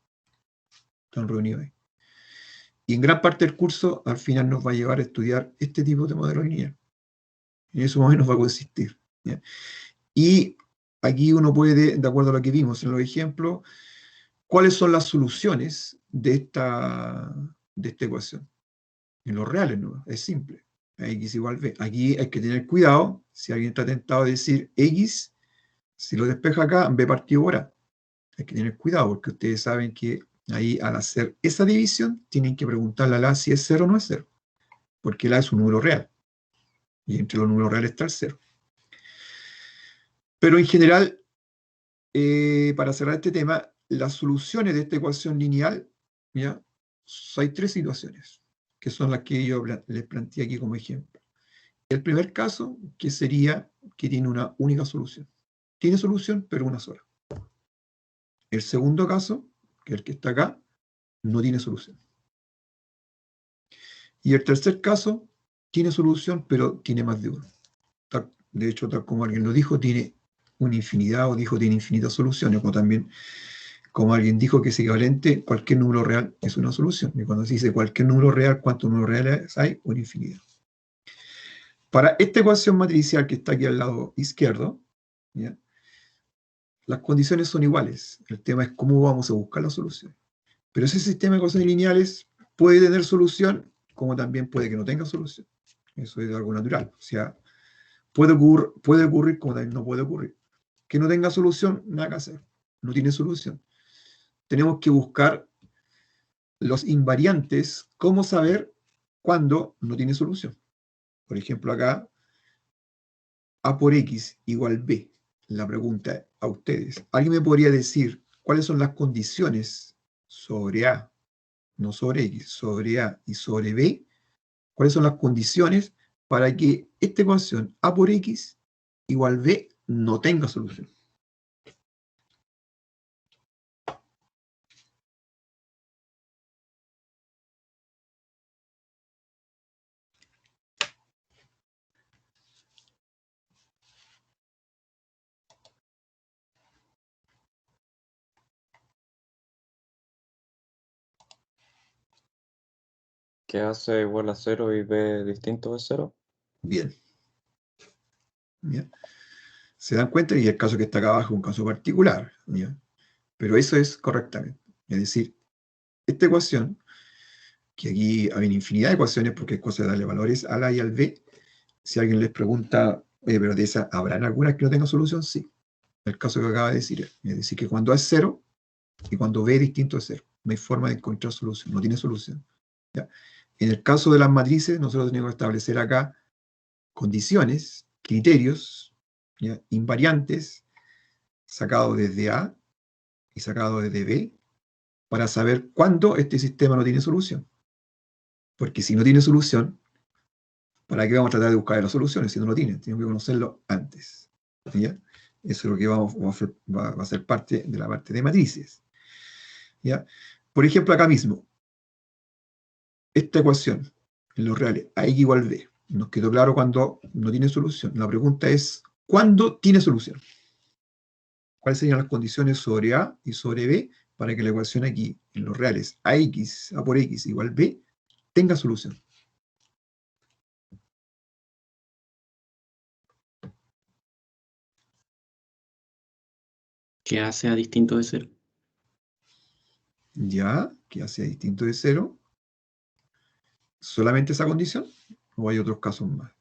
Están reunidos ahí. Y en gran parte del curso, al final nos va a llevar a estudiar este tipo de modelo lineal. En eso más o menos va a consistir. ¿Bien? Y aquí uno puede, de acuerdo a lo que vimos en los ejemplos, cuáles son las soluciones de esta ecuación. En los reales, ¿no? Es simple. X igual B. Aquí hay que tener cuidado, si alguien está tentado a decir X, si lo despeja acá, B partido por A. Hay que tener cuidado, porque ustedes saben que ahí al hacer esa división, tienen que preguntarle a la si es 0 o no es 0. Porque la es un número real. Y entre los números reales está el 0. Pero en general, para cerrar este tema, las soluciones de esta ecuación lineal, ¿ya? Hay tres situaciones, que son las que yo les planteé aquí como ejemplo. El primer caso, que sería que tiene una única solución. Tiene solución, pero una sola. El segundo caso, que es el que está acá, no tiene solución. Y el tercer caso, tiene solución, pero tiene más de uno. De hecho, tal como alguien lo dijo, tiene una infinidad, o dijo tiene infinitas soluciones, o también, como alguien dijo que es equivalente, cualquier número real es una solución. Y cuando se dice cualquier número real, ¿cuántos números reales hay? Una infinidad. Para esta ecuación matricial que está aquí al lado izquierdo, ¿ya? Las condiciones son iguales. El tema es cómo vamos a buscar la solución. Pero ese sistema de ecuaciones lineales puede tener solución, como también puede que no tenga solución. Eso es algo natural. O sea, puede ocurrir como también no puede ocurrir. Que no tenga solución, nada que hacer. No tiene solución. Tenemos que buscar los invariantes, cómo saber cuándo no tiene solución. Por ejemplo, acá, A por X igual B. La pregunta a ustedes. ¿Alguien me podría decir cuáles son las condiciones sobre A, no sobre X, sobre A y sobre B? ¿Cuáles son las condiciones para que esta ecuación A por X igual B no tenga solución? Que hace igual a 0 y B distinto de 0. Bien. ¿Ya? ¿Se dan cuenta? Y el caso que está acá abajo es un caso particular. ¿Ya? Pero eso es correctamente. Es decir, esta ecuación, que aquí hay una infinidad de ecuaciones porque es cosa de darle valores al A y al B, si alguien les pregunta, oye, pero de esas, ¿habrán algunas que no tengan solución? Sí. El caso que acaba de decir él. Es decir, que cuando A es 0 y cuando B es distinto de 0, no hay forma de encontrar solución, no tiene solución. ¿Ya? En el caso de las matrices, nosotros tenemos que establecer acá condiciones, criterios, ¿ya? Invariantes, sacados desde A y sacados desde B, para saber cuándo este sistema no tiene solución. Porque si no tiene solución, ¿para qué vamos a tratar de buscar las soluciones si no lo tienen? Tenemos que conocerlo antes. ¿Ya? Eso es lo que va a ser parte de la parte de matrices. ¿Ya? Por ejemplo, acá mismo, esta ecuación, en los reales, A igual B, nos quedó claro cuando no tiene solución. La pregunta es, ¿cuándo tiene solución? ¿Cuáles serían las condiciones sobre A y sobre B para que la ecuación aquí, en los reales, A por X igual B, tenga solución? Que A sea distinto de 0. Ya, que A sea distinto de 0. ¿Solamente esa condición? ¿O hay otros casos más?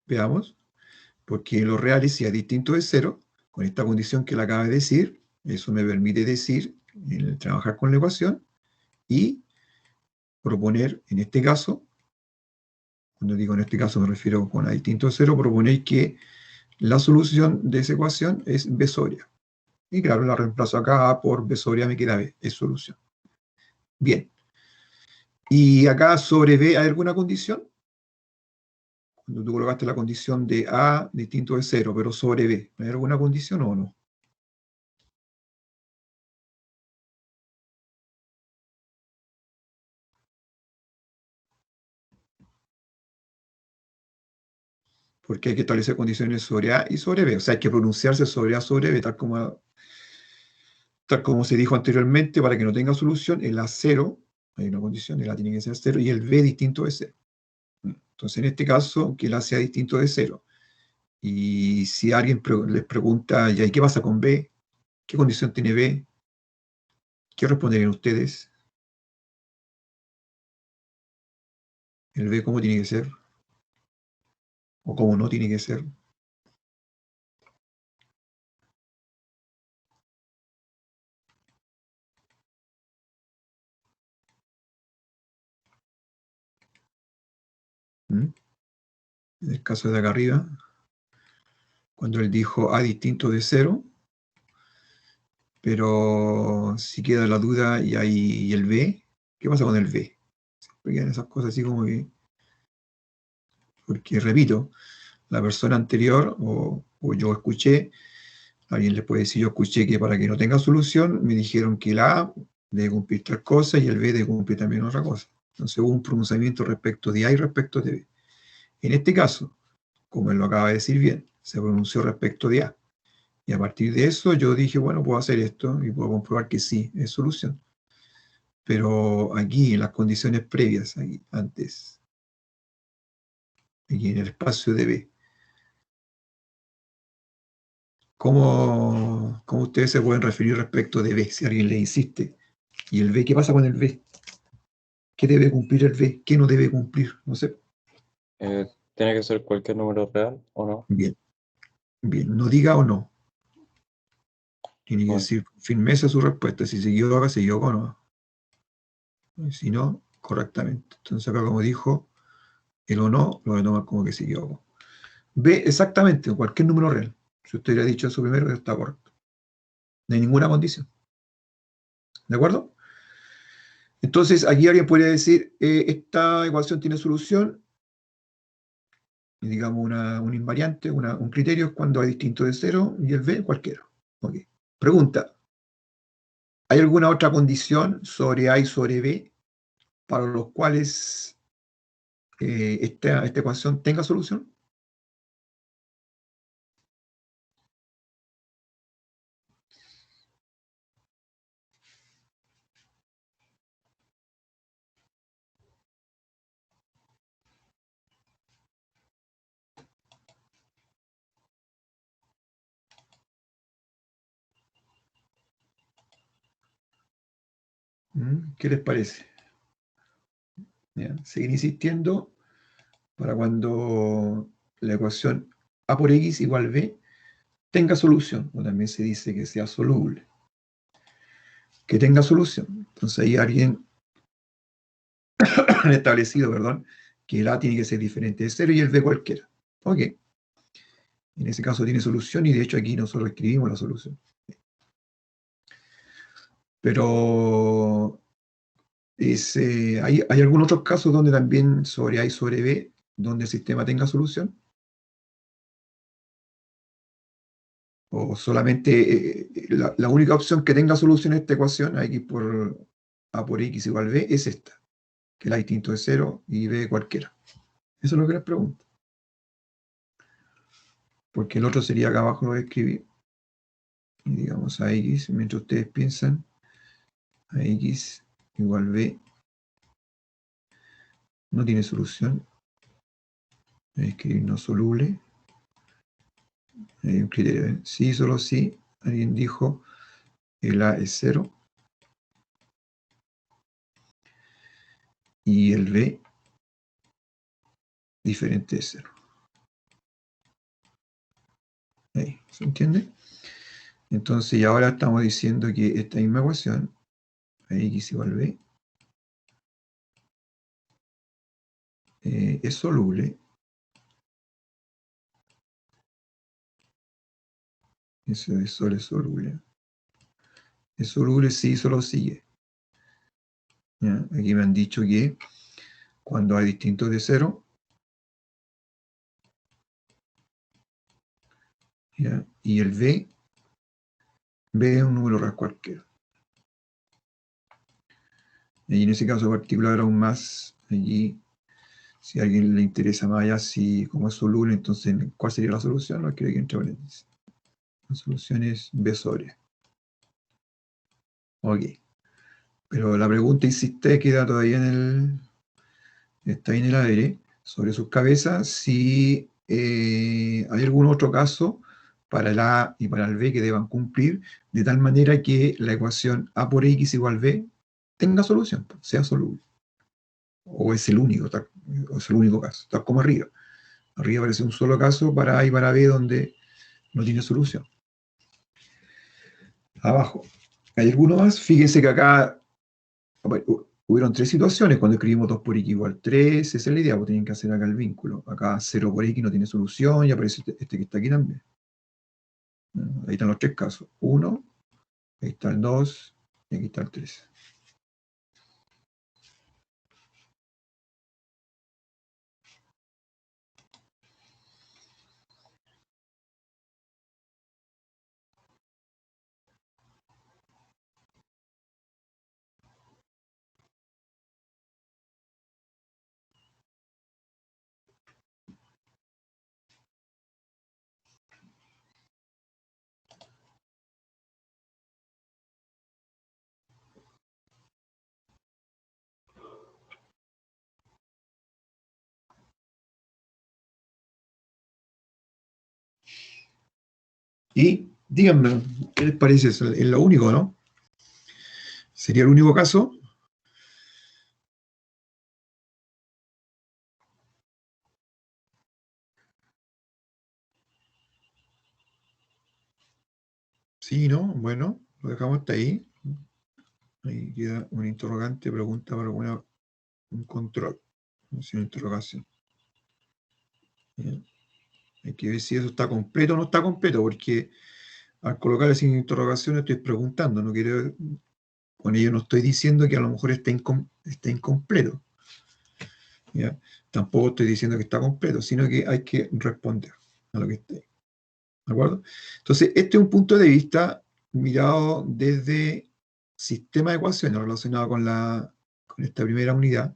Veamos. Porque en los reales, si es distinto de 0, con esta condición que le acaba de decir, eso me permite decir, trabajar con la ecuación y proponer, en este caso, cuando digo en este caso me refiero con A distinto de 0, proponer que la solución de esa ecuación es B sobre A. Y claro, la reemplazo acá, A por B sobre A me queda B, es solución. Bien. ¿Y acá sobre B hay alguna condición? Cuando tú colocaste la condición de A distinto de 0, pero sobre B, ¿hay alguna condición o no? Porque hay que establecer condiciones sobre A y sobre B. O sea, hay que pronunciarse sobre A sobre B, tal como se dijo anteriormente, para que no tenga solución, el A 0, hay una condición, el A tiene que ser 0, y el B distinto de 0. Entonces, en este caso, que el A sea distinto de 0. Y si alguien les pregunta, ¿y qué pasa con B? ¿Qué condición tiene B? ¿Qué responderían ustedes? ¿El B cómo tiene que ser? ¿O cómo no tiene que ser? ¿Mm? En el caso de acá arriba, cuando él dijo A distinto de 0, pero si queda la duda y hay el B, ¿qué pasa con el B? Siempre quedan esas cosas así como que... Porque, repito, la persona anterior, o yo escuché, alguien les puede decir, yo escuché que para que no tenga solución, me dijeron que el A debe cumplir tal cosa y el B debe cumplir también otra cosa. Entonces hubo un pronunciamiento respecto de A y respecto de B. En este caso, como él lo acaba de decir bien, se pronunció respecto de A. Y a partir de eso yo dije, bueno, puedo hacer esto y puedo comprobar que sí, es solución. Pero aquí, en las condiciones previas, aquí, antes, aquí en el espacio de B, ¿cómo ustedes se pueden referir respecto de B si alguien le insiste? ¿Y el B? ¿Qué pasa con el B? ¿Qué debe cumplir el B? ¿Qué no debe cumplir? No sé. ¿Tiene que ser cualquier número real o no? Bien, bien, no diga o no. Tiene que Bueno, decir con firmeza su respuesta. Si se equivoca, se equivocó o no. Y si no, correctamente. Entonces acá como dijo, el o no lo voy a tomar como que se equivocó. B, exactamente, cualquier número real. Si usted hubiera dicho eso primero, está correcto. No hay ninguna condición. ¿De acuerdo? Entonces, aquí alguien podría decir, esta ecuación tiene solución, y digamos un invariante, un criterio es cuando hay distinto de 0 y el B cualquiera. Okay. Pregunta, ¿hay alguna otra condición sobre A y sobre B para los cuales esta ecuación tenga solución? ¿Qué les parece? ¿Ya? Seguir insistiendo para cuando la ecuación A por X igual B tenga solución, o también se dice que sea soluble. Que tenga solución. Entonces ahí alguien ha establecido, perdón, que el A tiene que ser diferente de 0 y el B cualquiera. Ok. En ese caso tiene solución y de hecho aquí nosotros escribimos la solución. Pero ¿hay algunos otros casos donde también sobre A y sobre B, donde el sistema tenga solución? ¿O solamente la única opción que tenga solución en esta ecuación, A por X igual B, es esta? Que el A distinto de 0 y B cualquiera. Eso es lo que les pregunto. Porque el otro sería acá abajo, lo voy a escribir. Y digamos a X, mientras ustedes piensan, a X igual B no tiene solución. Voy a escribir no soluble. Hay un criterio, ¿eh? Sí, solo sí. Alguien dijo el A es 0. Y el B diferente de 0. Ahí, ¿se entiende? Entonces, y ahora estamos diciendo que esta misma ecuación, X igual B, es soluble. Eso de sol es soluble. Es soluble si solo sigue. ¿Ya? Aquí me han dicho que cuando hay distintos de 0, ¿ya? Y el B es un número real cualquiera. Y en ese caso particular aún más, allí, si a alguien le interesa más allá, si como es soluble, entonces, ¿cuál sería la solución? No quiero que entre paréntesis. La solución es B sobre A. Ok. Pero la pregunta insiste, queda todavía está en el aire, sobre sus cabezas, si hay algún otro caso para el A y para el B que deban cumplir, de tal manera que la ecuación A por X igual B tenga solución, sea soluble. O es el único, o es el único caso, tal como arriba. Arriba aparece un solo caso para A y para B donde no tiene solución. Abajo. ¿Hay alguno más? Fíjense que acá hubieron 3 situaciones cuando escribimos 2 por x igual 3. Esa es la idea, pues tienen que hacer acá el vínculo. Acá 0 por x no tiene solución y aparece este que está aquí también. Ahí están los 3 casos. 1, ahí está el 2 y aquí está el 3. Y díganme, ¿qué les parece eso? Es lo único, ¿no? ¿Sería el único caso? Sí, ¿no? Bueno, lo dejamos hasta ahí. Ahí queda una interrogante, pregunta para un control. Es una interrogación. Bien. Hay que ver si eso está completo o no está completo, porque al colocar sin interrogación estoy preguntando, no quiero, con ello no estoy diciendo que a lo mejor está incompleto. ¿Ya? Tampoco estoy diciendo que está completo, sino que hay que responder a lo que esté. ¿De acuerdo? Entonces, este es un punto de vista mirado desde sistema de ecuaciones relacionado con esta primera unidad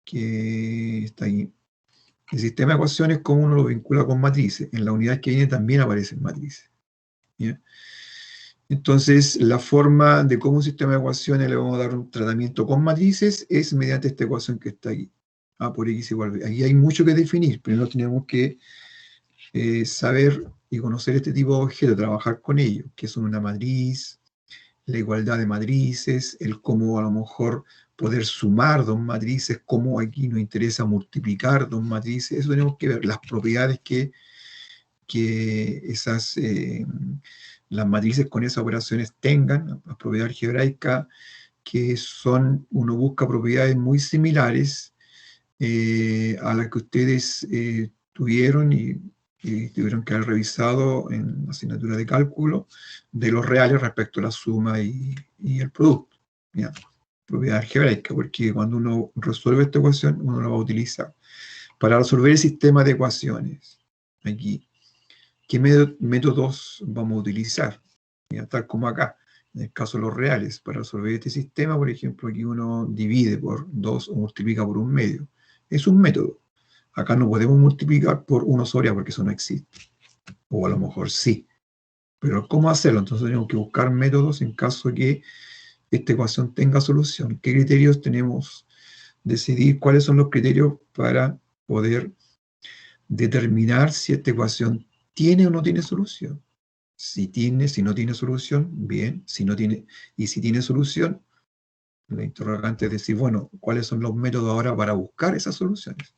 que está ahí. El sistema de ecuaciones, como uno lo vincula con matrices. En la unidad que viene también aparecen matrices. ¿Ya? Entonces, la forma de cómo un sistema de ecuaciones le vamos a dar un tratamiento con matrices es mediante esta ecuación que está aquí. A por X igual B. Aquí hay mucho que definir. Primero tenemos que saber y conocer este tipo de objetos, trabajar con ellos, que son una matriz, la igualdad de matrices, el cómo a lo mejor poder sumar dos matrices, cómo aquí nos interesa multiplicar dos matrices. Eso tenemos que ver, las propiedades que las matrices con esas operaciones tengan, las propiedades algebraicas, que son, uno busca propiedades muy similares a las que ustedes tuvieron y tuvieron que haber revisado en la asignatura de cálculo de los reales respecto a la suma y el producto. ¿Ya? Propiedad algebraica, porque cuando uno resuelve esta ecuación, uno la va a utilizar. Para resolver el sistema de ecuaciones, aquí, ¿qué métodos vamos a utilizar? ¿Ya? Tal como acá, en el caso de los reales, para resolver este sistema, por ejemplo, aquí uno divide por 2 o multiplica por 1/2. Es un método. Acá no podemos multiplicar por 1 sobre A porque eso no existe. O a lo mejor sí. Pero ¿cómo hacerlo? Entonces tenemos que buscar métodos en caso de que esta ecuación tenga solución. ¿Qué criterios tenemos? Decidir cuáles son los criterios para poder determinar si esta ecuación tiene o no tiene solución. Si no tiene solución, bien. Y si tiene solución, la interrogante es decir, bueno, ¿cuáles son los métodos ahora para buscar esas soluciones?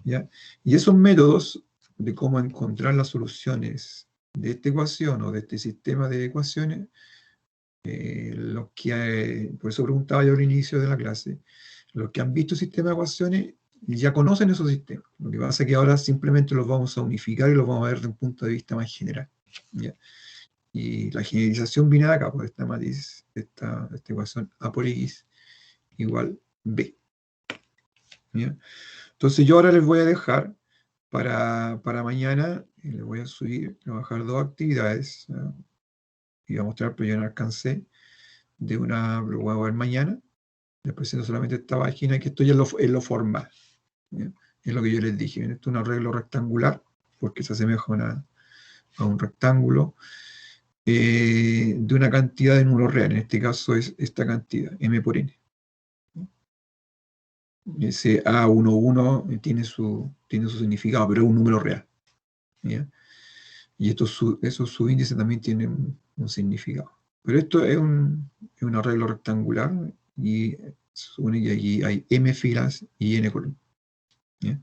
¿Ya? Y esos métodos de cómo encontrar las soluciones de esta ecuación o de este sistema de ecuaciones, por eso preguntaba yo al inicio de la clase, los que han visto sistemas de ecuaciones ya conocen esos sistemas. Lo que pasa es que ahora simplemente los vamos a unificar y los vamos a ver desde un punto de vista más general. ¿Ya? Y la generalización viene de acá, por esta matriz, esta ecuación A por X igual B. ¿Ya? Entonces yo ahora les voy a dejar para mañana, les voy a subir, a bajar 2 actividades, y voy a mostrar, pero yo no alcancé, lo voy a ver mañana. Les presento solamente esta página, que esto ya es lo formal. ¿Ya? Es lo que yo les dije. Esto es un arreglo rectangular, porque se asemeja a un rectángulo, de una cantidad de números reales. En este caso es esta cantidad, m por n. Ese A11 tiene su significado, pero es un número real. ¿Ya? Y esos subíndices también tienen un significado. Pero esto es un arreglo rectangular y se supone que aquí hay m filas y n columnas. ¿Ya?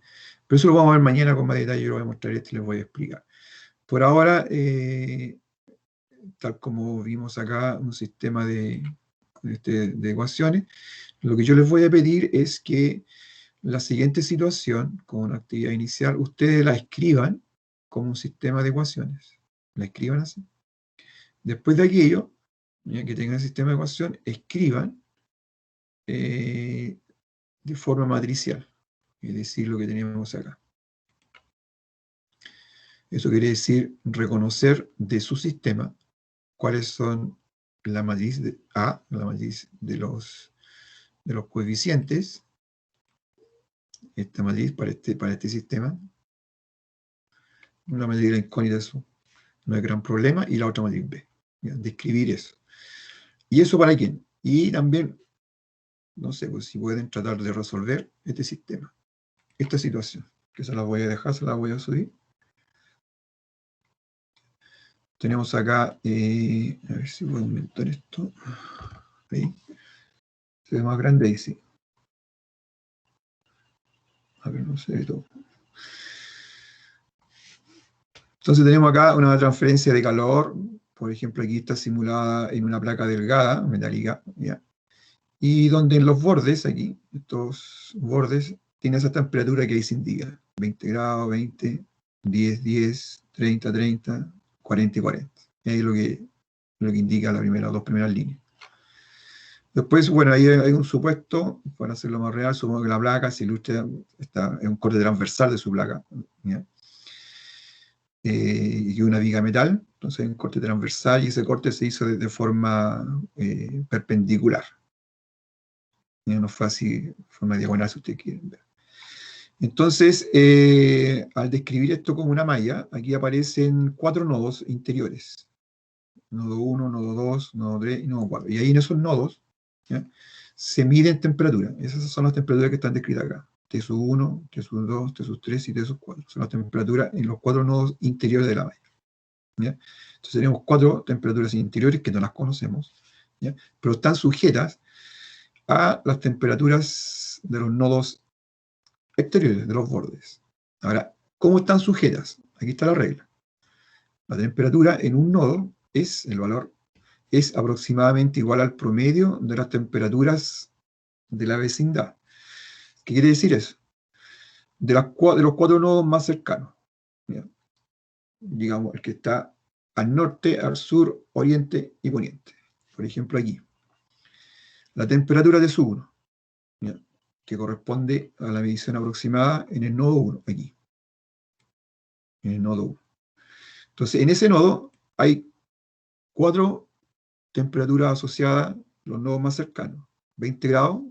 Pero eso lo vamos a ver mañana con más detalle. Yo lo voy a mostrar y les voy a explicar. Por ahora, tal como vimos acá, un sistema de ecuaciones, lo que yo les voy a pedir es que la siguiente situación, con una actividad inicial, ustedes la escriban como un sistema de ecuaciones. La escriban así. Después de aquello, ya que tengan el sistema de ecuación, escriban de forma matricial, es decir, lo que tenemos acá. Eso quiere decir reconocer de su sistema cuáles son la matriz de A, la matriz de los coeficientes, esta matriz para este sistema, una matriz incógnita, eso no hay gran problema, y la otra matriz B. ¿Ya? Describir eso. ¿Y eso para quién? Y también, no sé, pues si pueden tratar de resolver este sistema, esta situación, que se la voy a dejar, se la voy a subir. Tenemos acá, a ver si puedo aumentar esto. Ahí. Se ve más grande ahí, sí. A ver, no se ve todo. Entonces tenemos acá una transferencia de calor. Por ejemplo, aquí está simulada en una placa delgada, metálica, ¿ya? Y donde en los bordes, aquí, estos bordes, tiene esa temperatura que ahí se indica. 20 grados, 20, 10, 10, 30, 30, 40 y 40. Y ahí es lo que indica las dos primeras líneas. Después, bueno, ahí hay un supuesto, para hacerlo más real, supongo que la placa se ilustra, es un corte transversal de su placa, ¿ya? Y una viga metal, entonces hay un corte transversal y ese corte se hizo de forma perpendicular. ¿Ya? No fue así, de forma diagonal, si ustedes quieren ver. Entonces, al describir esto como una malla, aquí aparecen 4 nodos interiores. Nodo 1, nodo 2, nodo 3 y nodo 4. Y ahí en esos nodos, ¿ya?, se miden temperaturas. Esas son las temperaturas que están descritas acá. T sub 1, T sub 2, T sub 3 y T sub 4. Son las temperaturas en los 4 nodos interiores de la malla. ¿Ya? Entonces tenemos 4 temperaturas interiores que no las conocemos, ¿ya?, pero están sujetas a las temperaturas de los nodos exteriores, de los bordes. Ahora, ¿cómo están sujetas? Aquí está la regla. La temperatura en un nodo el valor es aproximadamente igual al promedio de las temperaturas de la vecindad. ¿Qué quiere decir eso? De los 4 nodos más cercanos, ¿ya?, digamos, el que está al norte, al sur, oriente y poniente. Por ejemplo, aquí. La temperatura de sub 1, ¿ya?, que corresponde a la medición aproximada en el nodo 1, aquí. En el nodo 1. Entonces, en ese nodo hay 4 temperaturas asociadas, los nodos más cercanos. 20 grados,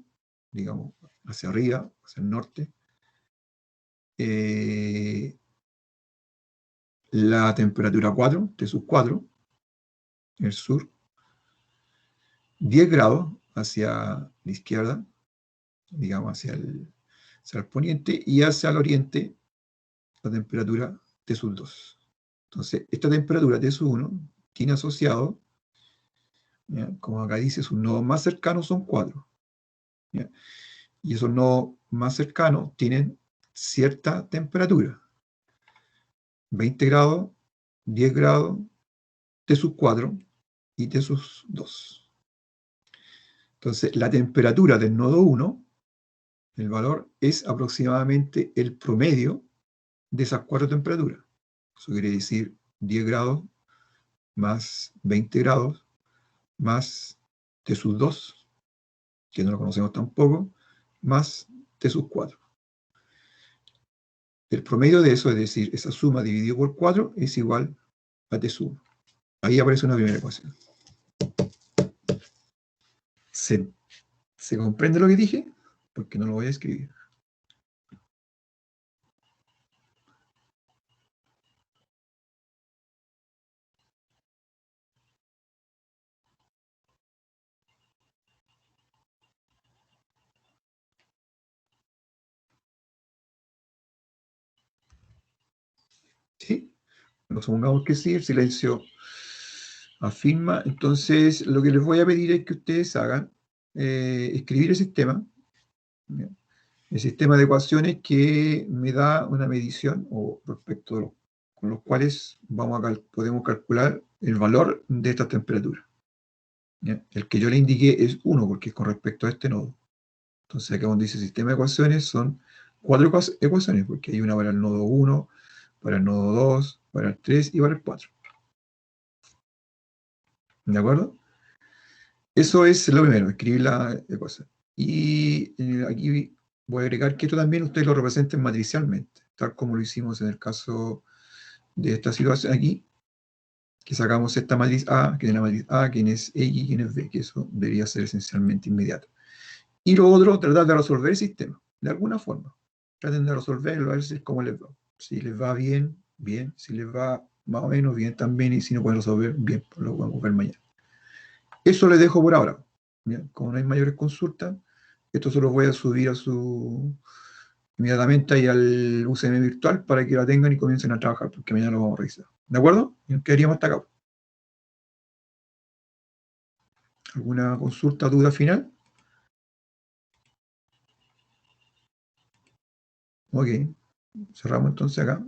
digamos, hacia arriba, hacia el norte. La temperatura 4, T sub 4, el sur. 10 grados hacia la izquierda, digamos, hacia el poniente, y hacia el oriente, la temperatura T sub 2. Entonces, esta temperatura T sub 1 tiene asociado, ¿ya?, como acá dice, sus nodos más cercanos son 4. ¿Ya? Y esos nodos más cercanos tienen cierta temperatura. 20 grados, 10 grados, T sub 4 y T sub 2. Entonces, la temperatura del nodo 1, el valor, es aproximadamente el promedio de esas 4 temperaturas. Eso quiere decir 10 grados más 20 grados más T sub 2, que no lo conocemos tampoco, más T sub 4. El promedio de eso, es decir, esa suma dividido por 4, es igual a T sub 1. Ahí aparece una primera ecuación. ¿Se comprende lo que dije? Porque no lo voy a escribir. ¿Sí? Bueno, supongamos que sí, el silencio afirma. Entonces, lo que les voy a pedir es que ustedes hagan, escribir el sistema, ¿ya? El sistema de ecuaciones que me da una medición o respecto de con los cuales podemos calcular el valor de esta temperatura. ¿Ya? El que yo le indiqué es 1 porque es con respecto a este nodo. Entonces acá donde dice sistema de ecuaciones son 4 ecuaciones, porque hay una para el nodo 1, para el nodo 2, para el 3 y para el 4. ¿De acuerdo? Eso es lo primero, escribir la ecuación. Y aquí voy a agregar que esto también ustedes lo representen matricialmente, tal como lo hicimos en el caso de esta situación aquí, que sacamos esta matriz A, que es la matriz A, quién es X y quién es B, que eso debería ser esencialmente inmediato. Y lo otro, tratar de resolver el sistema, de alguna forma. Traten de resolverlo, a ver cómo les va. Si les va bien, bien. Si les va más o menos bien también, y si no pueden resolver, bien, pues lo vamos a ver mañana. Eso les dejo por ahora. ¿Ya? Como no hay mayores consultas, esto se lo voy a subir inmediatamente ahí al UCM virtual para que la tengan y comiencen a trabajar, porque mañana lo vamos a revisar. ¿De acuerdo? Y nos quedaríamos hasta acá. ¿Alguna consulta, duda final? Ok. Cerramos entonces acá.